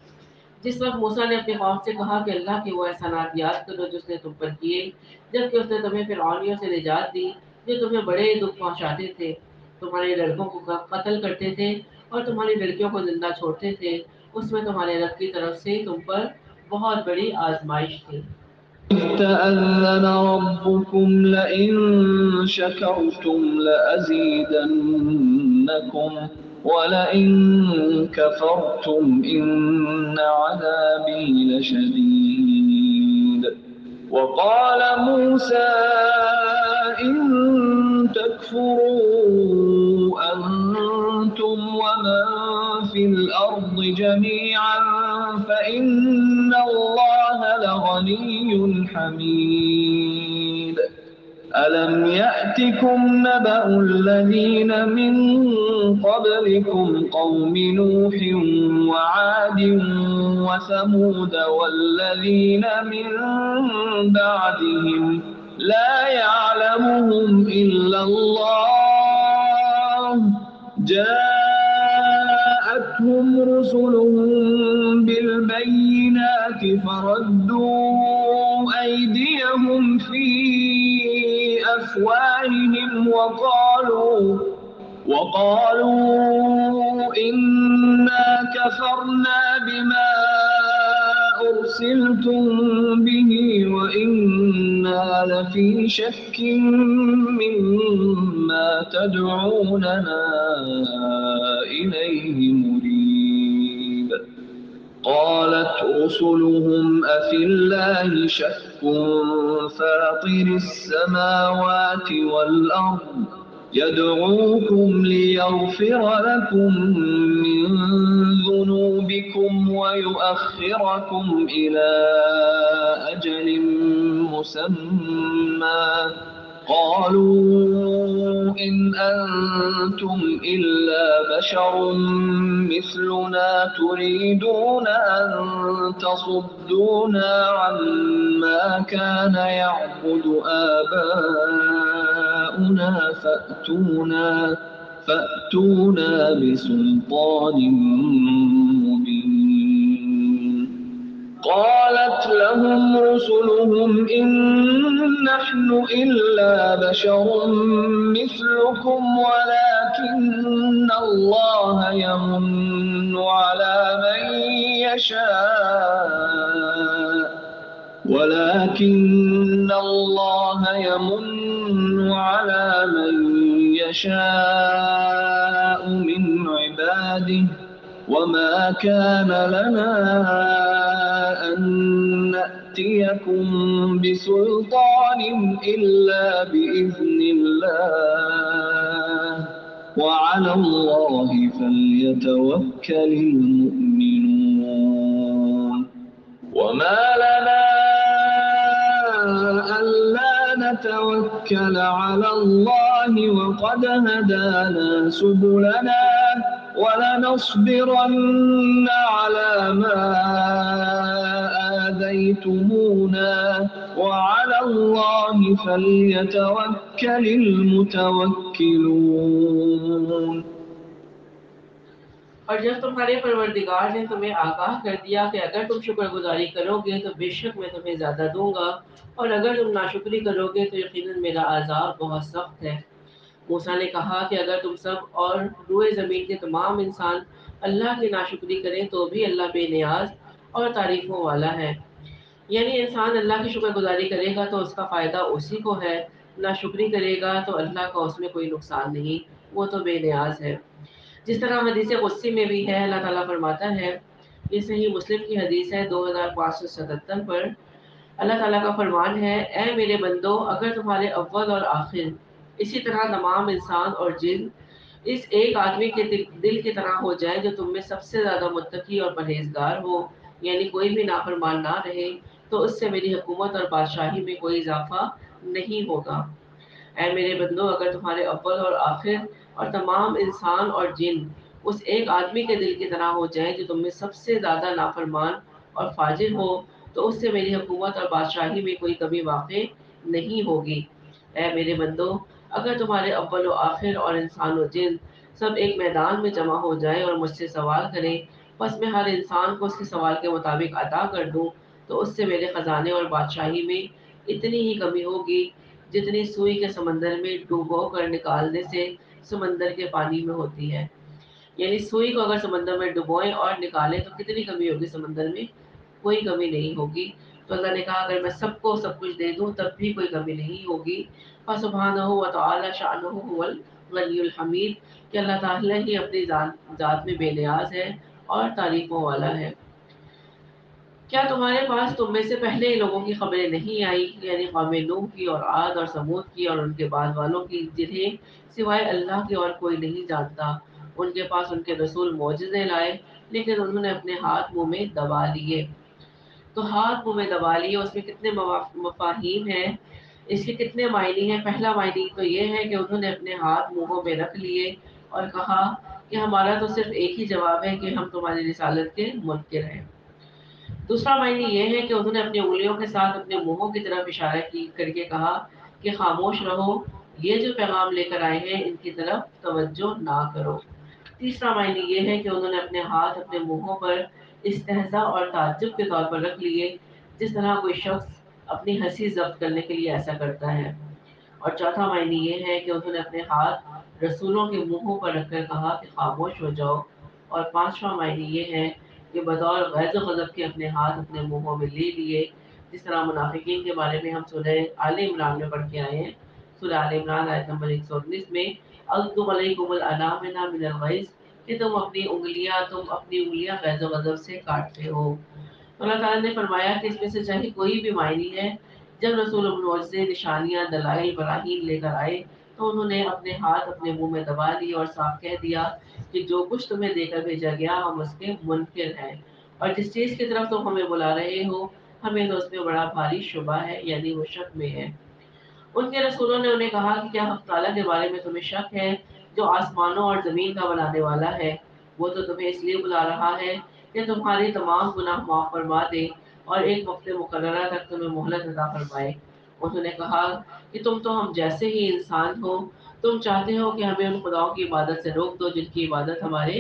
جس وقت موسیٰ نے اپنی قوم سے کہا کہ اللہ کے وہ احسانات یاد کرو جو اس نے تم پر کیے، جبکہ اس نے تمہیں فرعونیوں سے نجات دی جو تمہیں بڑے دکھ پہنچاتے تھے، تمہارے لڑکوں کو قتل کرتے تھے اور تمہاری لڑکیوں کو زندہ چھوڑتے تھے، اس میں تمہارے رب کی طرف سے تم پر بہت بڑی آزمائش تھی۔ تأذن ربكم لئن شكرتم لأزيدنكم ولئن كفرتم إن عذابي لشديد. وقال موسى إن تكفروا أنتم ومن في الأرض جميعا فإن الله لغني حميد. ألم يأتكم نبأ الذين من قبلكم قوم نوح وعاد وثمود والذين من بعدهم لا يعلمهم إلا الله جاءتهم رسلهم بالبينات فردوا أيديهم في أفواههم وقالوا إنا كفرنا بما أرسلتم به وإنا لفي شك مما تدعوننا إليه مريب. قالت رسلهم أفي الله شك فاطر السماوات والأرض يدعوكم ليغفر لكم من ذنوبكم ويؤخركم إلى أجل مسمى قالوا إن أنتم إلا بشر مثلنا تريدون أن تصدونا عما كان يعبد آباؤنا فأتونا بسلطان مبين. قالت لهم رسلهم إن نحن إلا بشر مثلكم ولكن الله يمن على من يشاء من عباده وما كان لنا أن نأتيكم بسلطان إلا بإذن الله وعلى الله فليتوكل المؤمنون. وما لنا ألا فلنتوكل على الله وقد هدانا سبلنا ولنصبرن على ما آذيتمونا وعلى الله فليتوكل المتوكلون۔ اور جب تمہارے پروردگار نے تمہیں آگاہ کر دیا کہ اگر تم شکر گزاری کرو گے تو بے شک میں تمہیں زیادہ دوں گا، اور اگر تم ناشکری کرو گے تو یقیناً میرا عذاب بہت سخت ہے۔ موسیٰ نے کہا کہ اگر تم سب اور روئے زمین کے تمام انسان اللہ کی ناشکری کریں تو بھی اللہ بے نیاز اور تعریفوں والا ہے۔ یعنی انسان اللہ کی شکر گزاری کرے گا تو اس کا فائدہ اسی کو ہے، ناشکری کرے گا تو اللہ کا اس میں کوئی نقصان نہیں، وہ تو بے نیاز ہے۔ جس طرح حدیث قدسی میں بھی ہے، اللہ تعالیٰ فرماتا ہے، یہ صحیح مسلم کی حدیث ہے 2577 پر، اللہ تعالیٰ کا فرمان ہے، اے میرے بندو، اگر تمہارے اول اور آخر اسی طرح تمام انسان اور جن اس ایک آدمی کے دل کی طرح ہو جائیں جو تم میں سب سے زیادہ متقی اور پرہیزگار ہو، یعنی کوئی بھی نافرمان نہ رہے، تو اس سے میری حکومت اور بادشاہی میں کوئی اضافہ نہیں ہوگا۔ اے میرے بندو، اگر تمہارے اول اور آخر اور تمام انسان اور جن اس ایک آدمی کے دل کی طرح ہو جائیں جو تم میں سب سے زیادہ نافرمان اور فاجر ہو، تو اس سے میری حکومت اور بادشاہی میں کوئی کمی واقع نہیں ہوگی۔ اے میرے بندو، اگر تمہارے اول و آخر اور انسان و جن سب ایک میدان میں جمع ہو جائیں اور مجھ سے سوال کریں، بس میں ہر انسان کو اس کے سوال کے مطابق عطا کر دوں، تو اس سے میرے خزانے اور بادشاہی میں اتنی ہی کمی ہوگی جتنی سوئی کے سمندر میں ڈوبو کر نکالنے سے سمندر کے پانی میں ہوتی ہے۔ یعنی سوئی کو اگر سمندر میں ڈبوئیں اور نکالیں تو کتنی کمی ہوگی سمندر میں؟ کوئی کمی نہیں ہوگی۔ تو اللہ نے کہا اگر میں سب کو سب کچھ دے دوں تب بھی کوئی کمی نہیں ہوگی۔ فسبحانہ وتعالی شأنہ هو الغنی الحمید، کہ اللہ تعالیٰ ہی اپنی ذات میں بے نیاز ہے اور تعریفوں والا ہے۔ کیا تمہارے پاس تم میں سے پہلے لوگوں کی خبریں نہیں آئی، یعنی قوم نوح کی اور عاد اور ثمود کی اور ان کے بعد والوں کی، جنہیں سوائے اللہ کے اور کوئی نہیں جانتا؟ ان کے پاس ان کے رسول معجزے لائے، لیکن انہوں نے اپنے ہاتھ منہ میں دبا لیے۔ تو ہاتھ منہ میں دبا لیے، اس میں کتنے مفاہیم ہیں، اس کے کتنے معنی ہیں۔ پہلا معنی تو یہ ہے کہ انہوں نے اپنے ہاتھ منہوں میں رکھ لیے اور کہا کہ ہمارا تو صرف ایک ہی جواب ہے کہ ہم تمہاری رسالت کے منکر ہیں۔ دوسرا معنی یہ ہے کہ انہوں نے اپنی انگلیوں کے ساتھ اپنے منہوں کی طرف اشارہ کر کے کہا کہ خاموش رہو، یہ جو پیغام لے کر آئے ہیں ان کی طرف توجہ نہ کرو۔ تیسرا معنی یہ ہے کہ انہوں نے اپنے ہاتھ اپنے منہوں پر استہزاء اور تعجب کے طور پر رکھ لیے، جس طرح کوئی شخص اپنی ہنسی ضبط کرنے کے لیے ایسا کرتا ہے۔ اور چوتھا معنی یہ ہے کہ انہوں نے اپنے ہاتھ رسولوں کے منہوں پر رکھ کر کہا کہ خاموش ہو جاؤ۔ اور پانچواں معنی یہ ہے کہ بطور غیظ و غضب کے اپنے ہاتھ اپنے منہوں میں لے لیے، جس طرح منافقین کے بارے میں ہم سورہ آل عمران میں پڑھ کے آئے ہیں، سورہ آل عمران آیت نمبر 119 میں، اغضب علیکم الانامل من الغیظ، کہ تم اپنی انگلیاں غیظ و غضب سے کاٹتے ہو۔ اللہ تعالیٰ نے فرمایا کہ اس میں سے چاہے کوئی بھی معنی ہے، جب رسول معجزے، نشانیاں، دلائل، براہین لے کر آئے تو انہوں نے اپنے ہاتھ اپنے منہ میں دبا لیے اور صاف کہہ دیا کہ جو کچھ تمہیں دے کر بھیجا گیا ہم اس کے منکر ہیں، اور جس چیز کی طرف تم ہمیں بلا رہے ہو ہمیں تو اس میں بڑا بھاری شبہ ہے، یعنی وہ شک میں ہے۔ ان کے رسولوں نے انہیں کہا کہ کیا حق تعالیٰ کے بارے میں تمہیں شک ہے جو آسمانوں اور زمین کا بنانے والا ہے؟ وہ تو تمہیں اس لیے بلا رہا ہے کہ تمہاری تمام گناہ معاف فرما دے اور ایک وقت مقررہ تک تمہیں مہلت عطا فرمائے۔ انہوں نے کہا کہ تم تو ہم جیسے ہی انسان ہو، تم چاہتے ہو کہ ہمیں ان خداؤں کی عبادت سے روک دو جن کی عبادت ہمارے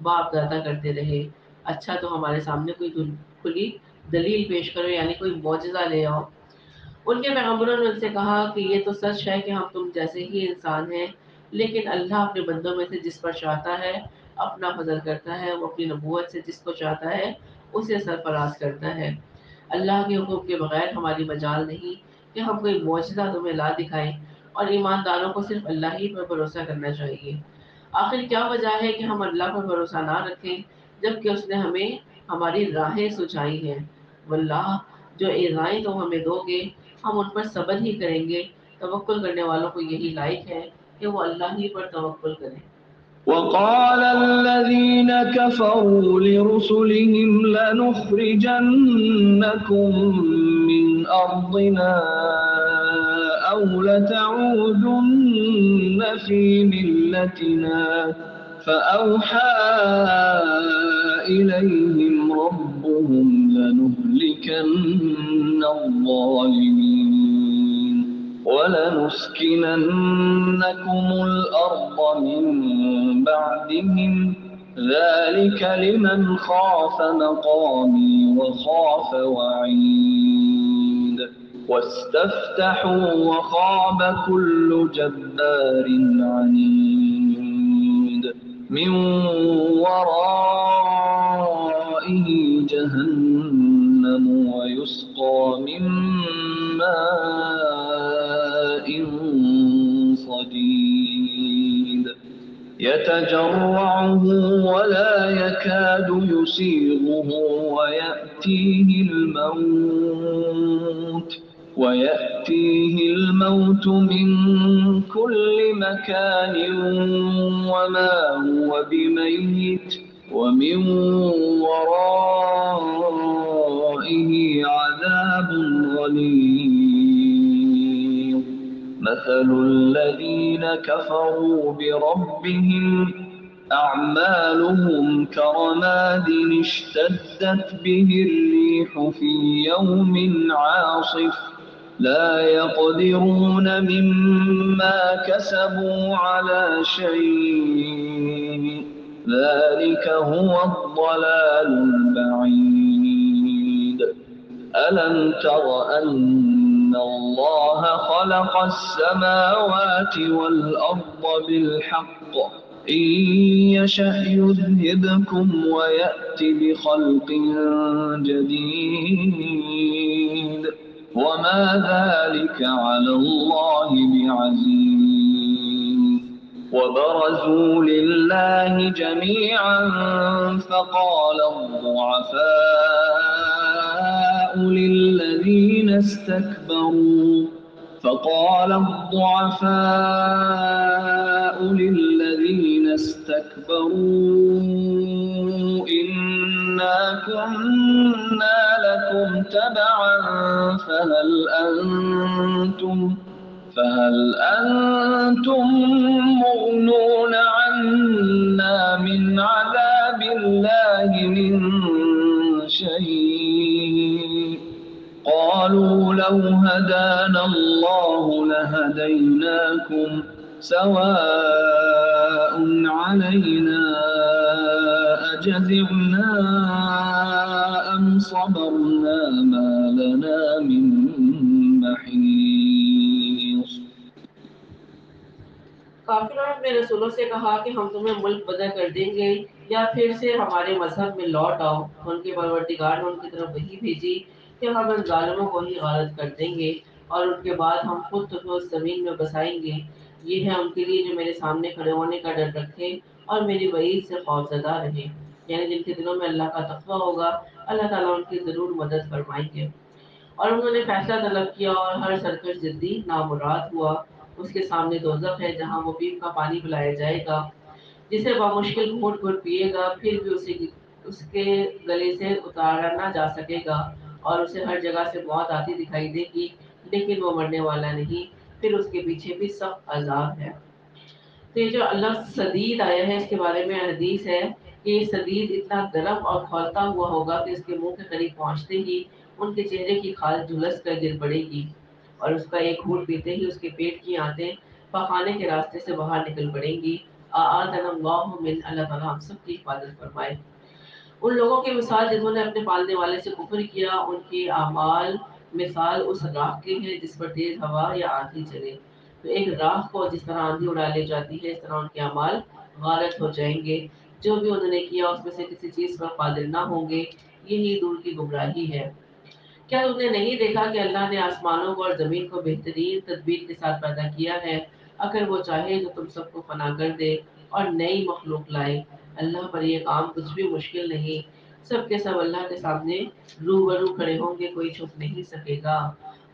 باپ دادا کرتے رہے۔ اچھا تو ہمارے سامنے کوئی کھلی دلیل پیش کرو، یعنی کوئی معجزہ لے آؤ۔ ان کے پیغمبروں نے ان سے کہا کہ یہ تو سچ ہے کہ ہم تم جیسے ہی انسان ہیں، لیکن اللہ اپنے بندوں میں سے جس پر چاہتا ہے اپنا فضل کرتا ہے، وہ اپنی نبوت سے جس کو چاہتا ہے اسے سرفراز کرتا ہے۔ اللہ کے حکم کے بغیر ہماری مجال نہیں کہ ہم کوئی معجزہ تمہیں لا دکھائیں، اور ایمانداروں کو صرف اللہ ہی پر بھروسہ کرنا چاہیے۔ آخر کیا وجہ ہے کہ ہم اللہ پر بھروسہ نہ رکھیں جبکہ اس نے ہمیں ہماری راہیں سجائی ہیں؟ واللہ، جو ایذائیں تم ہمیں دو گے ہم ان پر صبر ہی کریں گے۔ توکل کرنے والوں کو یہی لائق ہے کہ وہ اللہ ہی پر توکل کریں۔ وقال الذين كفروا لرسلهم لنخرجنكم من أرضنا أو لتعودن في ملتنا فأوحى إليهم ربهم لنهلكن الظالمين ولنسكننكم الأرض من بعدهم ذلك لمن خاف مقامي وخاف وعيد واستفتحوا وخاب كل جبار عنيد من ورائه جهنم ويسقى من ماء صديد يتجرعه ولا يكاد يسيغه ويأتيه الموت من كل مكان وما هو بميت ومن ورائه عذاب غليظ مثل الذين كفروا بربهم أعمالهم كرماد اشتدت به الريح في يوم عاصف لا يقدرون مما كسبوا على شيء ذلك هو الضلال البعيد ألم تر أن الله خلق السماوات والأرض بالحق إن يشأ يذهبكم ويأت بخلق جديد وما ذلك على الله بعزيز وبرزوا لله جميعا فقال الضعفاء للذين استكبروا إنا كنا لكم تبعا فهل أنتم مغنون عنا من عذاب الله من شيء قالوا لو هدانا الله لهديناكم سواء علينا أجزعنا أم صبرنا ما لنا من محيص کافروں نے اپنے رسولوں سے کہا کہ ہم تمہیں ملک بدل کر دیں گے یا پھر سے ہمارے مذہب میں لوٹ آؤ. ان کے پروردگار نے ان کی طرف وحی بھیجی کہ ہم ان ظالموں کو ہی غارت کر دیں گے اور ان کے بعد ہم خود تمہیں اس زمین میں بسائیں گے. یہ ہے ان کے لیے جو میرے سامنے کھڑے ہونے کا ڈر رکھے اور میری وعید سے خوفزدہ رہے. یعنی جن کے دلوں میں اللہ کا تقویٰ ہوگا اللہ تعالیٰ ان کی ضرور مدد فرمائیں گے. اور انہوں نے فیصلہ طلب کیا اور ہر سرکش ضدی نامراد ہوا. اس کے سامنے دوزخ ہے جہاں مبین کا پانی پلایا جائے گا جسے بمشکل گھونٹ گھونٹ پیے گا پھر بھی اس کے گلے سے اتارا نہ جا سکے گا اور اسے ہر جگہ سے موت آتی دکھائی دے گی لیکن وہ مرنے والا نہیں. پھر اس کے پیچھے بھی سخت عذاب ہے. تو یہ جو اللہ سدید آیا ہے اس کے بارے میں حدیث ہے کہ یہ سدید اتنا گرم اور کھولتا ہوا ہوگا کہ اس کے منہ کے قریب پہنچتے ہی ان کے چہرے کی کھال جھلس کر گر پڑے گی اور اس کا ایک گھونٹ پیتے ہی اس کے پیٹ کی آنتیں پخانے کے راستے سے باہر نکل پڑیں گی. اعاذنا اللہ من اللہ تعالیٰ ہم سب کی حفاظت فرمائے. ان لوگوں کی مثال جنہوں نے اپنے پالنے والے سے کفر کیا ان کی اعمال مثال اس راہ کی ہے جس پر تیز ہوا یا آندھی چلے. تو ایک راہ کو جس طرح آندھی اڑا لے جاتی ہے اس طرح ان کے اعمال غارت ہو جائیں گے. جو بھی انہوں نے کیا اس میں سے کسی چیز پر قادر نہ ہوں گے. یہی دور کی گمراہی ہے. کیا تم نے نہیں دیکھا کہ اللہ نے آسمانوں کو اور زمین کو بہترین تدبیر کے ساتھ پیدا کیا ہے؟ اگر وہ چاہے تو تم سب کو فنا کر دے اور نئی مخلوق لائے. اللہ پر یہ کام کچھ بھی مشکل نہیں. سب کے سب اللہ کے سامنے روبرو کھڑے ہوں گے. کوئی چھپ نہیں سکے گا.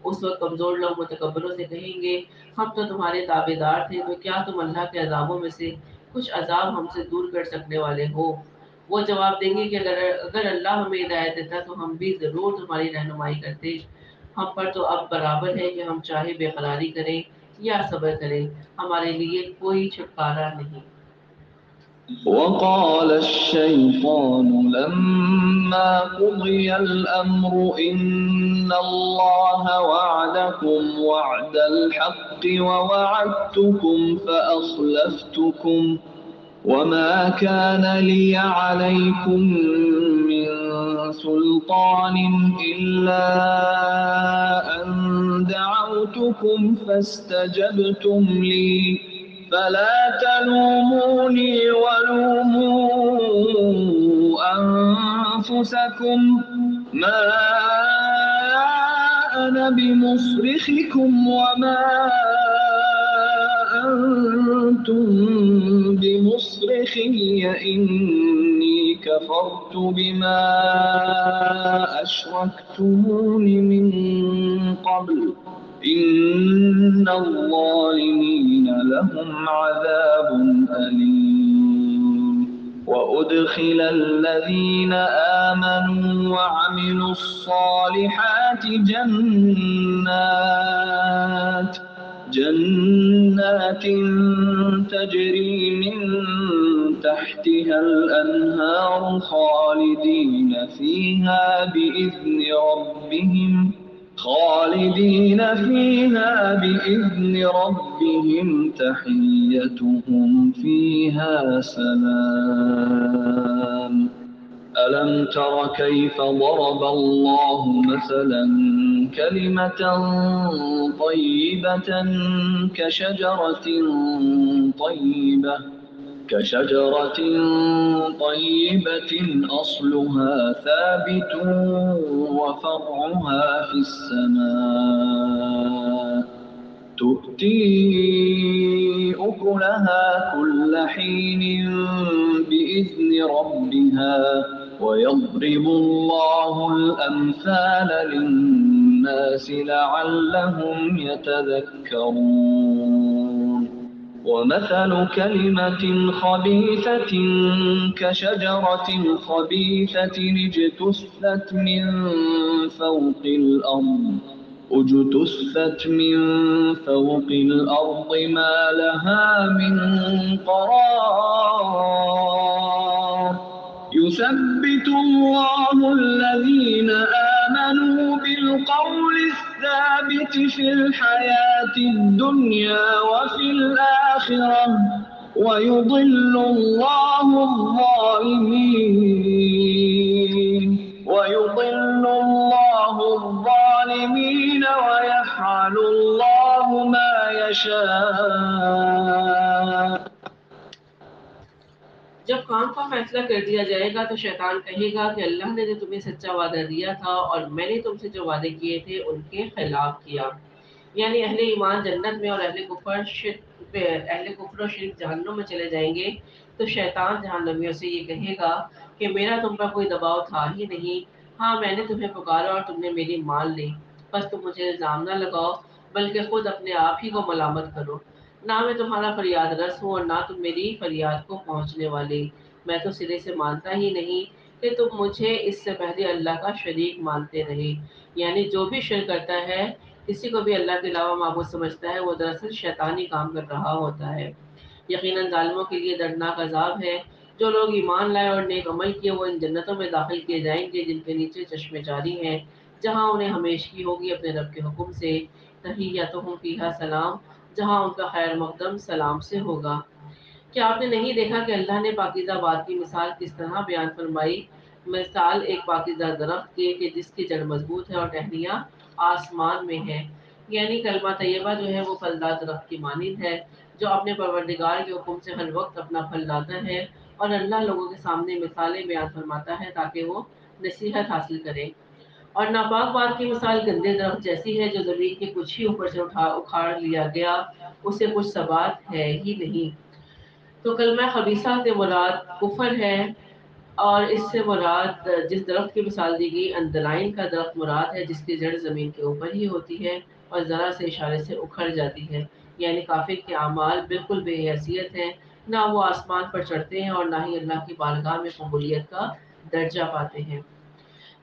اس وقت کمزور لوگ متکبروں سے کہیں گے ہم تو تمہارے تابع دار تھے تو کیا تم اللہ کے عذابوں میں سے کچھ عذاب ہم سے دور کر سکنے والے ہو؟ وہ جواب دیں گے کہ اگر اللہ ہمیں ہدایت دیتا تو ہم بھی ضرور تمہاری رہنمائی کرتے. ہم پر تو اب برابر ہے کہ ہم چاہے بے قراری کریں یا صبر کریں، ہمارے لیے کوئی چھٹکارا نہیں۔ وقال الشيطان لما قضي الأمر إن الله وعدكم وعد الحق ووعدتكم فأخلفتكم وما كان لي عليكم من سلطان إلا أن دعوتكم فاستجبتم لي فلا تلوموني ولوموا أنفسكم ما أنا بمصرخكم وما أنتم بمصرخي إني كفرت بما أشركتمون من قبل إن الظالمين لهم عذاب أليم وأدخل الذين آمنوا وعملوا الصالحات جنات تجري من تحتها الأنهار خالدين فيها بإذن ربهم تحيتهم فيها سلام ألم تر كيف ضرب الله مثلا كلمة طيبة كشجرة طيبة أصلها ثابت وفرعها في السماء تؤتي أكلها كل حين بإذن ربها ويضرب الله الأمثال للناس لعلهم يتذكرون ومثل كلمة خبيثة كشجرة خبيثة اجتثت من فوق الأرض ما لها من قرار يثبت الله الذين آمنوا بالقول الثابت في الحياة الدنيا وفي الآخرة ويضل الله الظالمين ويفعل الله ما يشاء۔ جب کام کا فیصلہ کر دیا جائے گا تو شیطان کہے گا کہ اللہ نے جو تمہیں سچا وعدہ دیا تھا اور میں نے تم سے جو وعدے کیے تھے ان کے خلاف کیا، یعنی اہل ایمان جنت میں اور اہل کفر و شرک جہنم میں چلے جائیں گے، تو شیطان جہنمیوں سے یہ کہے گا کہ میرا تم پر کوئی دباؤ تھا ہی نہیں، ہاں میں نے تمہیں پکارا اور تم نے میری مان لی، بس تم مجھے الزام نہ لگاؤ بلکہ خود اپنے آپ ہی کو ملامت کرو، نہ میں تمہارا فریاد رس ہوں اور نہ تم میری فریاد کو پہنچنے والے، میں تو سرے سے مانتا ہی نہیں کہ تم مجھے اس سے پہلے اللہ کا شریک مانتے رہے، یعنی جو بھی شرک کرتا ہے، کسی کو بھی اللہ کے علاوہ معبود سمجھتا ہے، وہ دراصل شیطانی کام کر رہا ہوتا ہے۔ یقیناً ظالموں کے لیے دردناک عذاب ہے، جو لوگ ایمان لائے اور نیک عمل کیے وہ ان جنتوں میں داخل کیے جائیں گے جن کے نیچے چشمے جاری ہیں، جہاں انہیں ہمیشگی ہوگی اپنے رب کے حکم سے، تحیتہم فیہا سلام، جہاں ان کا خیر مقدم سلام سے ہوگا۔ کیا آپ نے نہیں دیکھا کہ اللہ نے پاکیزہ بات کی مثال کس طرح بیان فرمائی؟ مثال ایک پاکیزہ درخت کی کہ جس کی جڑ مضبوط ہے اور ٹہنیاں آسمان میں ہے، یعنی کلمہ طیبہ جو ہے وہ پھلدار درخت کی مانند ہے جو اپنے پروردگار کے حکم سے ہر وقت اپنا پھل لاتا ہے، اور اللہ لوگوں کے سامنے مثالیں بیان فرماتا ہے تاکہ وہ نصیحت حاصل کریں۔ اور ناپاک بات کی مثال گندے درخت جیسی ہے جو زمین کے کچھ ہی اوپر سے اکھاڑ لیا گیا، اسے کچھ ثبات ہے ہی نہیں۔ تو کلمہ خبیثہ سے مراد کفر ہے، اور اس سے مراد جس درخت کی مثال دی گئی اندلائن کا درخت مراد ہے جس کی جڑ زمین کے اوپر ہی ہوتی ہے اور ذرا سے اشارے سے اکھڑ جاتی ہے، یعنی کافر کے اعمال بالکل بے حیثیت ہیں، نہ وہ آسمان پر چڑھتے ہیں اور نہ ہی اللہ کی بارگاہ میں قبولیت کا درجہ پاتے ہیں۔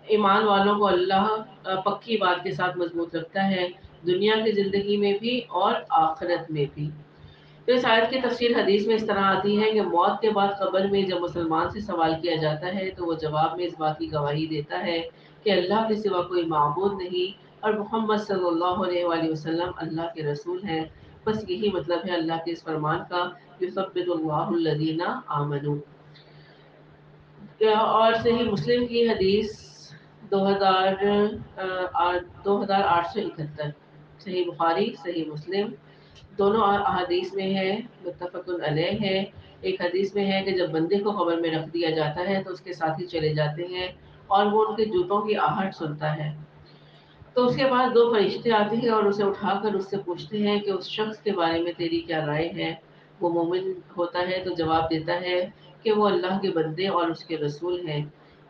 ایمان والوں کو اللہ پکی بات کے ساتھ مضبوط رکھتا ہے، دنیا کی زندگی میں بھی اور آخرت میں بھی۔ تو اس آیت کی تفسیر حدیث میں اس طرح آتی ہے کہ موت کے بعد قبر میں جب مسلمان سے سوال کیا جاتا ہے تو وہ جواب میں اس بات کی گواہی دیتا ہے کہ اللہ کے سوا کوئی معبود نہیں اور محمد صلی اللہ علیہ وآلہ وسلم اللہ کے رسول ہیں۔ بس یہی مطلب ہے اللہ کے اس فرمان کا، یثبت اللہ الذین آمنوا۔ اور صحیح مسلم کی حدیث 2871، صحیح بخاری صحیح مسلم دونوں احادیث میں ہے، متفق علیہ ہے۔ ایک حدیث میں ہے کہ جب بندے کو قبر میں رکھ دیا جاتا ہے تو اس کے ساتھی چلے جاتے ہیں اور وہ ان کے جوتوں کی آہٹ سنتا ہے، تو اس کے بعد دو فرشتے آتے ہیں اور اسے اٹھا کر اس سے پوچھتے ہیں کہ اس شخص کے بارے میں تیری کیا رائے ہے۔ وہ مومن ہوتا ہے تو جواب دیتا ہے کہ وہ اللہ کے بندے اور اس کے رسول ہیں۔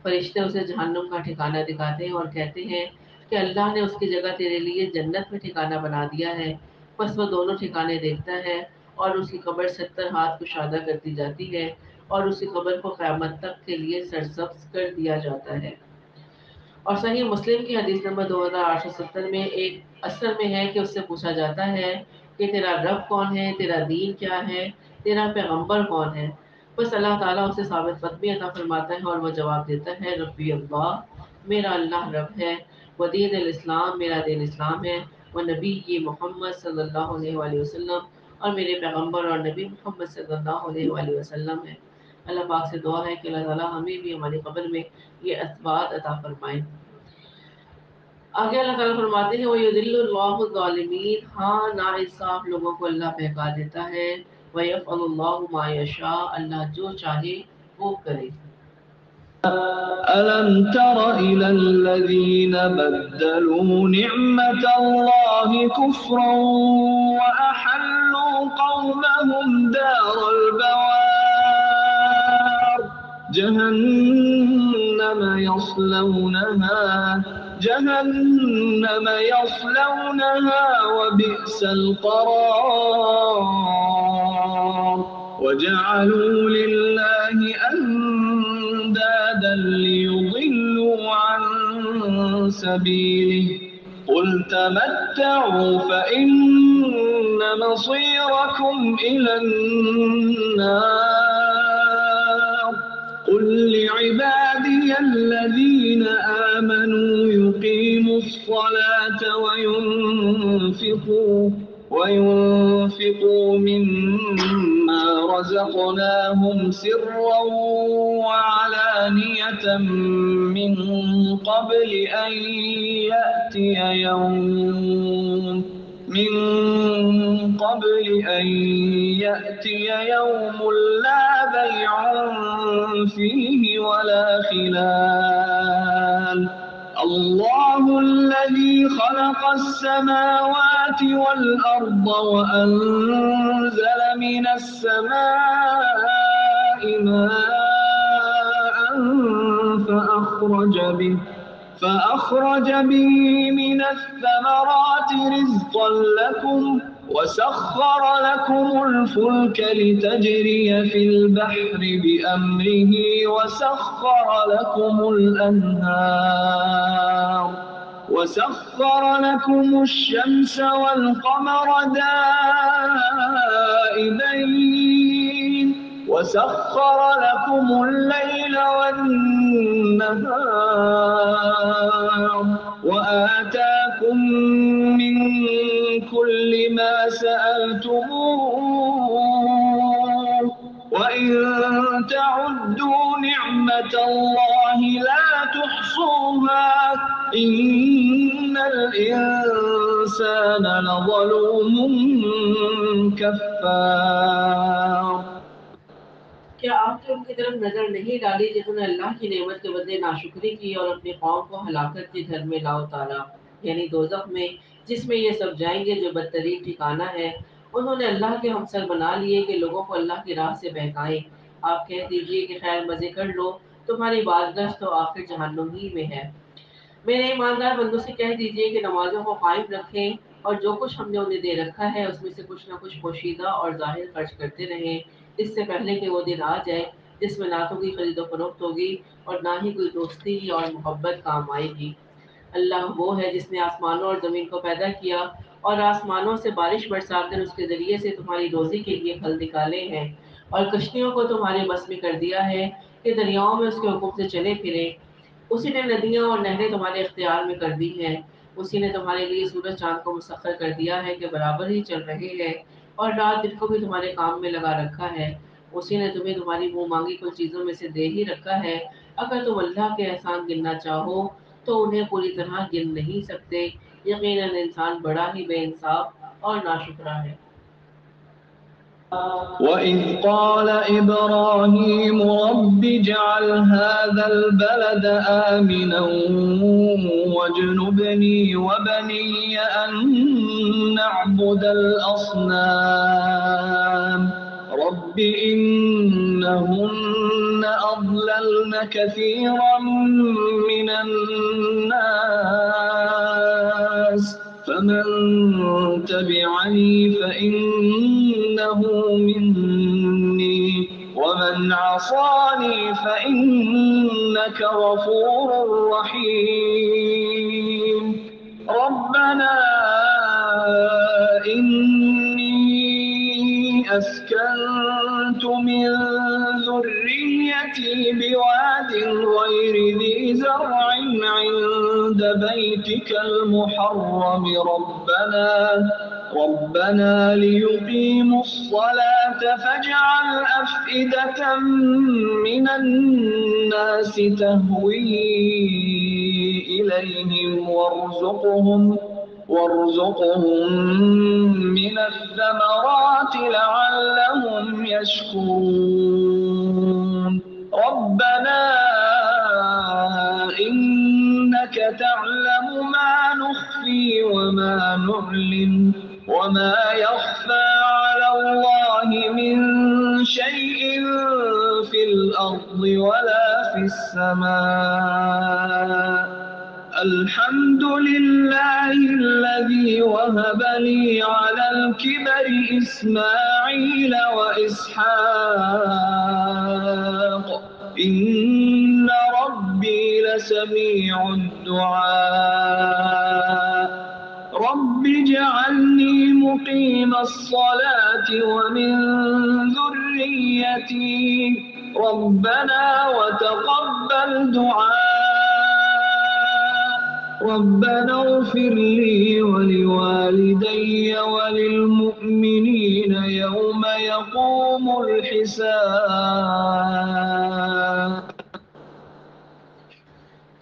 فرشتے اسے جہنم کا ٹھکانہ دکھاتے ہیں اور کہتے ہیں کہ اللہ نے اس کی جگہ تیرے لیے جنت میں ٹھکانہ بنا دیا ہے۔ بس وہ دونوں ٹھکانے دیکھتا ہے اور اس کی قبر 70 ہاتھ کشادہ کر دی جاتی ہے اور اس کی قبر کو قیامت تک کے لیے سرسبز کر دیا جاتا ہے۔ اور صحیح مسلم کی حدیث نمبر 2870 میں ایک اثر میں ہے کہ اس سے پوچھا جاتا ہے کہ تیرا رب کون ہے، تیرا دین کیا ہے، تیرا پیغمبر کون ہے۔ بس اللہ تعالیٰ اسے ثابت قدمی عطا فرماتا ہے اور وہ جواب دیتا ہے، ربی اللہ، میرا اللہ رب ہے، و دین الاسلام، میرا دین اسلام ہے، وہ نبی یہ محمد صلی اللہ علیہ وآلہ وسلم، اور میرے پیغمبر اور نبی محمد صلی اللہ علیہ وآلہ وسلم ہے۔ اللہ پاک سے دعا ہے کہ اللہ تعالیٰ ہمیں بھی ہماری قبر میں یہ اثبات عطا فرمائیں۔ آگے اللہ تعالیٰ فرماتے ہیں وَيُضِلُّ اللَّهُ الظَّالِمِينَ، ہاں ناانصاف لوگوں کو اللہ بہکا دیتا ہے، وَيَفْعَلُ اللَّهُ مَا يَشَاءُ، اللہ جو چاہے وہ کرے۔ ألم تر إلى الذين بدلوا نعمة الله كفرا وأحلوا قومهم دار البوار جهنم يصلونها وبئس القرار وجعلوا لله أندادا ليضلوا عن سبيله قل تمتعوا فإن مصيركم إلى النار قل لعبادي الذين آمنوا يقيموا الصلاة وينفقوا مما رزقناهم سرا وعلانية من قبل أن يأتي يوم لا بيع فيه ولا خلال الله الذي خلق السماوات والأرض وأنزل من السماء ماء فأخرج به من الثمرات رزقا لكم وسخر لكم الفلك لتجري في البحر بأمره وسخر لكم الشمس والقمر دائبين وسخر لكم الليل والنهار وآتاكم من كل ما سألتموه وإن تعدوا نعمة الله لا تحصوها إن الإنسان لظلوم كفار۔ کیا آپ نے ان کی طرف نظر نہیں ڈالی جنہوں نے اللہ کی نعمت کے بدلے ناشکری کی اور اپنی قوم کو ہلاکت کے گھر میں لا اتارا، یعنی دوزخ میں، جس میں یہ سب جائیں گے جو بدترین ٹھکانہ ہے۔ انہوں نے اللہ کے ہمسر بنا لیے کہ لوگوں کو اللہ کی راہ سے بہکائیں۔ آپ کہہ دیجئے کہ خیر مزے کر لو، تمہاری بازگشت تو آخر جہنم ہی میں ہے۔ میرے ایماندار بندوں سے کہہ دیجئے کہ نمازوں کو قائم رکھیں اور جو کچھ ہم نے انہیں دے رکھا ہے اس میں سے کچھ نہ کچھ پوشیدہ اور ظاہر خرچ کرتے رہیں، اس سے پہلے کہ وہ دن آ جائے جس میں نہ تو کوئی خرید و فروخت ہوگی اور نہ ہی کوئی دوستی اور محبت کام آئے گی۔ اللہ وہ ہے جس نے آسمانوں اور زمین کو پیدا کیا اور آسمانوں سے بارش برسا کر اس کے ذریعے سے تمہاری روزی کے لیے پھل نکالے ہیں، اور کشتیوں کو تمہارے بس میں کر دیا ہے کہ دریاؤں میں اس کے حکم سے چلے پھرے۔ اسی نے ندیاں اور نہریں تمہارے اختیار میں کر دی ہیں۔ اسی نے تمہارے لیے سورج چاند کو مسخر کر دیا ہے کہ برابر ہی چل رہے ہیں، اور رات دن کو بھی تمہارے کام میں لگا رکھا ہے۔ اسی نے تمہیں تمہاری منہ مانگی کچھ چیزوں میں سے دے ہی رکھا ہے۔ اگر تم اللہ کے احسان گننا چاہو تو انہیں پوری طرح گن نہیں سکتے۔ یقیناً انسان بڑا ہی بے انصاف اور ناشکرا ہے۔ وَإِذْ قَالَ إِبْرَاهِيمُ رَبِّ اجْعَلْ هَٰذَا الْبَلَدَ آمِنًا وَاجْنُبْنِي وَبَنِيَّ أَن نَّعْبُدَ الْأَصْنَامَ رَبِّ إِنَّهُنَّ أَضْلَلْنَ كَثِيرًا مِّنَ النَّاسِ فَمَن تَبِعَنِي فَإِنَّهُ مِنِّي وَمَنْ عَصَانِي فَإِنَّكَ غَفُورٌ رَّحِيمٌ رَبَّنَا إِنِّي أَسْكَنتُ مِن ذُرِّيَّتِي بِوَادٍ غَيْرِ ذِي زَرْعٍ عِندَ بَيْتِكَ الْمُحَرَّمِ ربنا ليقيموا الصلاة فاجعل أفئدة من الناس تهوي إليهم وارزقهم من الثمرات لعلهم يشكرون ربنا إنك تعلم ما نخفي وما نعلن وما يخفى على الله من شيء في الأرض ولا في السماء الحمد لله الذي وهب لي على الكبر إسماعيل وإسحاق إن ربي لسميع الدعاء رب اجعلني مقيم الصلاة ومن ذريتي ربنا وتقبل دعاء ربنا اغفر لي ولوالدي وللمؤمنين يوم يقوم الحساب۔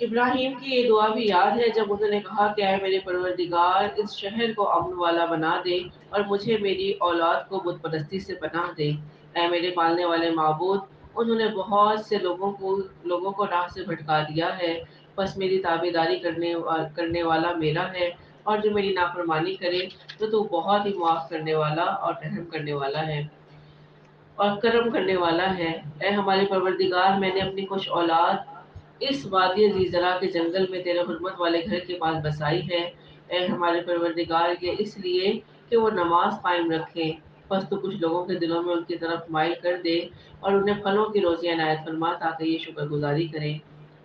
ابراہیم کی یہ دعا بھی یاد ہے جب انہوں نے کہا کہ اے میرے پروردگار اس شہر کو امن والا بنا دے اور مجھے میری اولاد کو بت پرستی سے پناہ دے۔ اے میرے پالنے والے معبود، انہوں نے بہت سے لوگوں کو راہ سے بھٹکا دیا ہے، بس میری تابعداری کرنے والا میرا ہے، اور جو میری نافرمانی کرے تو بہت ہی معاف کرنے والا اور رحم کرنے والا ہے اور کرم کرنے والا ہے۔ اے ہمارے پروردگار، میں نے اپنی کچھ اولاد اس وادی زیزرا کے جنگل میں تیرے حرمت والے گھر کے پاس بسائی ہے۔ اے ہمارے پروردگار، یہ اس لیے کہ وہ نماز قائم رکھیں، بس تو کچھ لوگوں کے دلوں میں ان کی طرف مائل کر دے اور انہیں پھلوں کی روزی عنایت فرما تاکہ یہ شکر گزاری کریں۔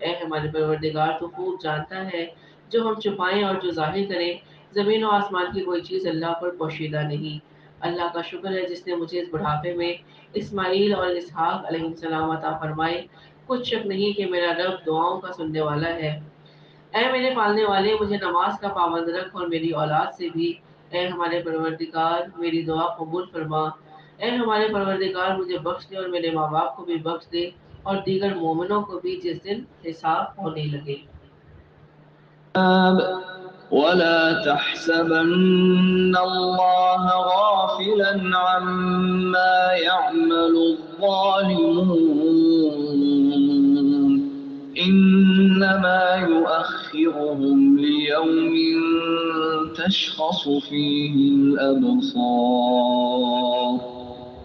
اے ہمارے پروردگار، تو خوب جانتا ہے جو ہم چھپائیں اور جو ظاہر کریں، زمین و آسمان کی کوئی چیز اللہ پر پوشیدہ نہیں۔ اللہ کا شکر ہے جس نے مجھے اس بڑھاپے میں اسماعیل اور اسحاق علیہ السلام عطا فرمائے۔ کچھ شک نہیں کہ میرا رب دعاؤں کا سننے والا ہے۔ اے میرے پالنے والے، مجھے نماز کا پابند رکھ اور میری اولاد سے بھی۔ اے ہمارے پروردگار، میری دعا قبول فرما۔ اے ہمارے پروردگار، مجھے بخش دے اور میرے ماں باپ کو بھی بخش دے اور دیگر مومنوں کو بھی جس دن حساب ہونے لگے۔ ولا تحسبن الله غافلا عما يعمل الظالمون إنما يؤخرهم ليوم تشخص فيه الأبصار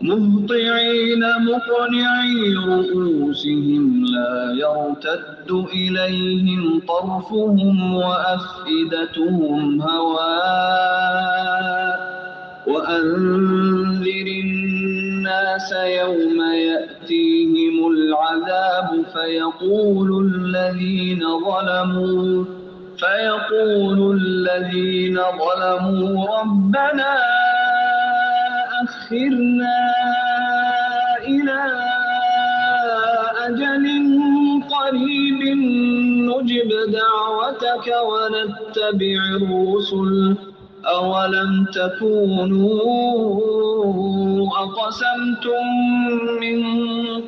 مهطعين مقنعي رؤوسهم لا يرتد إليهم طرفهم وأفئدتهم هواء وأنذر الناس يوم يأتيهم العذاب فيقول الذين ظلموا ربنا أخرنا إلى أجل قريب نجب دعوتك ونتبع الرسل أولم تكونوا أقسمتم من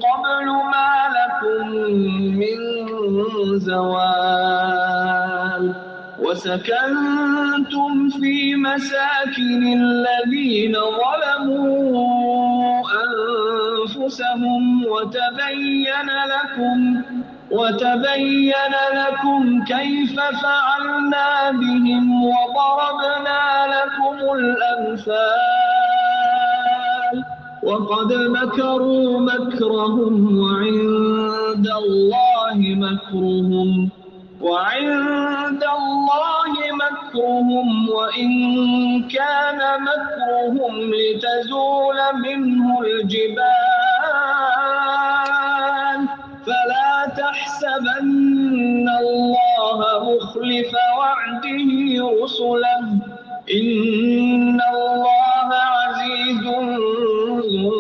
قبل ما لكم من زوال وسكنتم في مساكن الذين ظلموا أنفسهم وتبين لكم كيف فعلنا بهم وضربنا لكم الأمثال وقد مكروا مكرهم وعند الله مكرهم وإن كان مكرهم لتزول منه الجبال فلا تحسبن الله مخلف وعده رسله إن الله عزيز ذو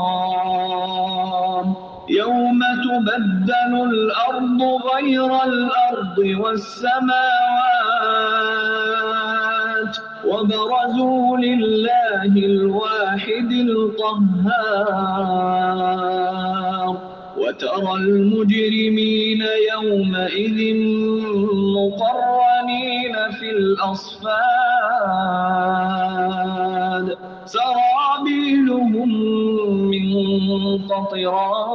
انتقام يوم تبدل الأرض غير الأرض والسماوات وبرزوا لله الواحد القهار وترى المجرمين يومئذ مقرنين في الأصفاد سرابيلهم من قطران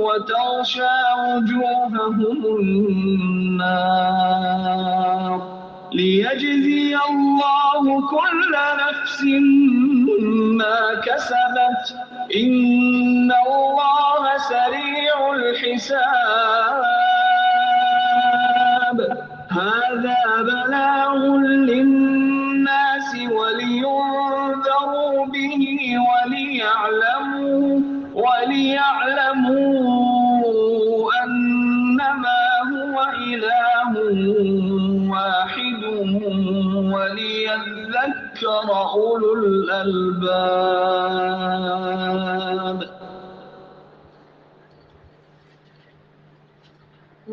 وتغشى وجوههم النار ليجزي الله كل نفس ما كسبت إن الله سريع الحساب هذا بلاغ للناس ولينذروا به وليعلموا أنما هو إله واحد وليذكر أولو الألباب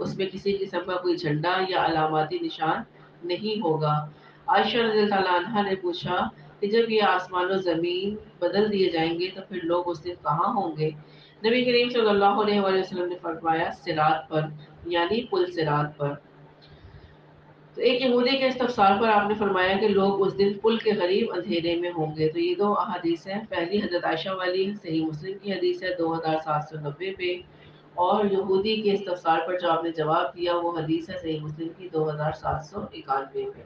اس میں کسی قسم کا کوئی جھنڈا یا علاماتی نشان نہیں ہوگا۔ عائشہ رضی اللہ تعالیٰ عنہا نے پوچھا کہ جب یہ آسمان و زمین بدل دیے جائیں گے تو پھر لوگ اس دن کہاں ہوں گے؟ نبی کریم صلی اللہ علیہ وآلہ وسلم نے فرمایا صراط پر، یعنی پل صراط پر۔ تو ایک یہودی کے استفسار پر آپ نے فرمایا کہ لوگ اس دن پل کے قریب اندھیرے میں ہوں گے۔ تو یہ دو احادیث ہیں، پہلی حضرت عائشہ والی صحیح مسلم کی حدیث ہے 2790 پہ، اور یہودی کے استفسار پر جو آپ نے جواب دیا وہ حدیث ہے صحیح مسلم کی 2791 پہ۔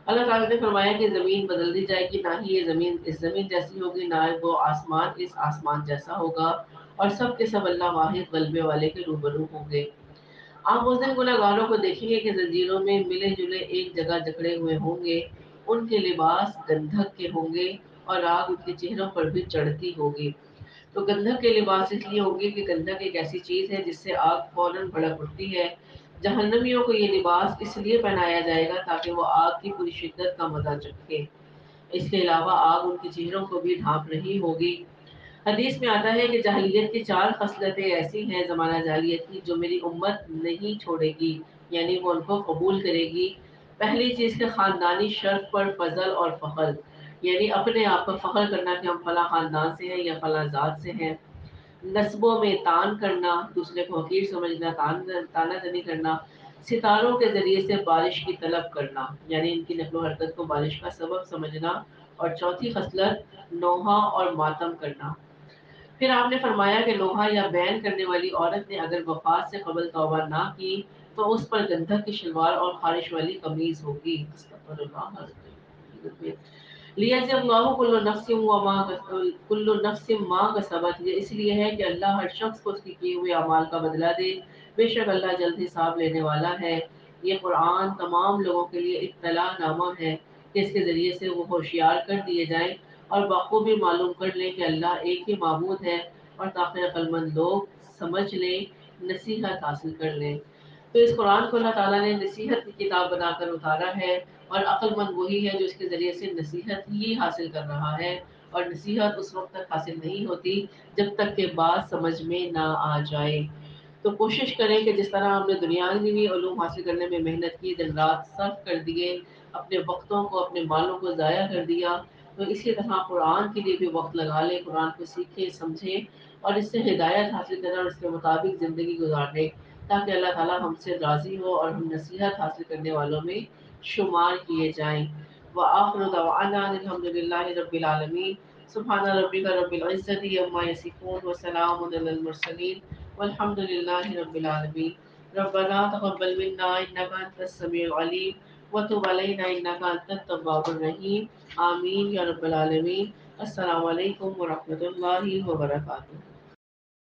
اللہ تعالیٰ نے فرمایا کہ زمین بدل دی جائے گی، نہ ہی یہ زمین اس زمین جیسی ہوگی، نہ وہ آسمان اس آسمان جیسا ہوگا، اور سب کے سب اللہ واحد غلبے والے کے روبرو ہوں گے۔ آپ اس دن گنہگاروں کو دیکھیں گے کہ زنجیروں میں ملے جلے ایک جگہ جکڑے ہوئے ہوں گے، ان کے لباس گندھک کے ہوں گے اور آگ ان کے چہروں پر بھی چڑھتی ہوگی۔ تو گندھک کے لباس اس لیے ہوگی کہ گندھک ایک ایسی چیز ہے جس سے آگ فوراً بھڑک اٹھتی ہے۔ جہنمیوں کو یہ لباس اس لیے پہنایا جائے گا تاکہ وہ آگ کی پوری شدت کا مزہ چکھیں۔ اس کے علاوہ آگ ان کے چہروں کو بھی ڈھانپ رہی ہوگی۔ حدیث میں آتا ہے کہ جاہلیت کی 4 خصلتیں ایسی ہیں زمانہ جاہلیت کی جو میری امت نہیں چھوڑے گی، یعنی وہ ان کو قبول کرے گی۔ پہلی چیز کہ خاندانی شرف پر فضل اور فخر، یعنی اپنے آپ پر فخر کرنا کہ ہم فلاں خاندان سے ہیں یا فلاں ذات سے ہیں۔ نسبوں میں تان کرنا، دوسرے کو حقیر سمجھنا، تانا زنی کرنا۔ ستاروں کے ذریعے سے بارش کی طلب کرنا، یعنی ان کی نقل و حرکت کو بارش کا سبب سمجھنا۔ اور چوتھی خصلت نوحہ اور ماتم کرنا۔ پھر آپ نے فرمایا کہ نوحہ یا بین کرنے والی عورت نے اگر وفات سے قبل توبہ نہ کی تو اس پر گندھک کی شلوار اور خارش والی قمیض ہوگی۔ استغفر اللہ۔ لیجزی اللہ کل نفس ما کسبت، یہ اس لیے ہے کہ اللہ ہر شخص کو اس کے کیے ہوئے اعمال کا بدلہ دے، بے شک اللہ جلد حساب لینے والا ہے۔ یہ قرآن تمام لوگوں کے لیے اطلاع نامہ ہے کہ اس کے ذریعے سے وہ ہوشیار کر دیے جائیں اور بخوبی معلوم کر لیں کہ اللہ ایک ہی معبود ہے، اور تاکہ عقل مند لوگ سمجھ لیں، نصیحت حاصل کر لیں۔ تو اس قرآن کو اللہ تعالیٰ نے نصیحت کی کتاب بنا کر اتارا ہے، اور عقل مند وہی ہے جو اس کے ذریعے سے نصیحت ہی حاصل کر رہا ہے، اور نصیحت اس وقت تک حاصل نہیں ہوتی جب تک کہ بات سمجھ میں نہ آ جائے۔ تو کوشش کریں کہ جس طرح ہم نے دنیاوی علوم حاصل کرنے میں محنت کی، دن رات صرف کر دیے، اپنے وقتوں کو اپنے مالوں کو ضائع کر دیا، تو اسی طرح قرآن کے لیے بھی وقت لگا لیں، قرآن کو سیکھیں سمجھیں اور اس سے ہدایت حاصل کریں اور اس کے مطابق زندگی گزاریں، تاکہ اللہ تعالیٰ ہم سے راضی ہو اور ہم نصیحت حاصل کرنے والوں میں شمار کیے جائیں۔ وآخر دعوانا الحمد للہ رب العالمین۔ سبحان ربک رب العزت عما یصفون وسلام علی المرسلین والحمد للہ رب العالمین۔ ربنا تقبل منا انک انت السمیع العلیم وتب علینا انک انت التواب الرحیم، آمین یا رب العالمین۔ السلام علیکم ورحمۃ اللہ وبرکاتہ۔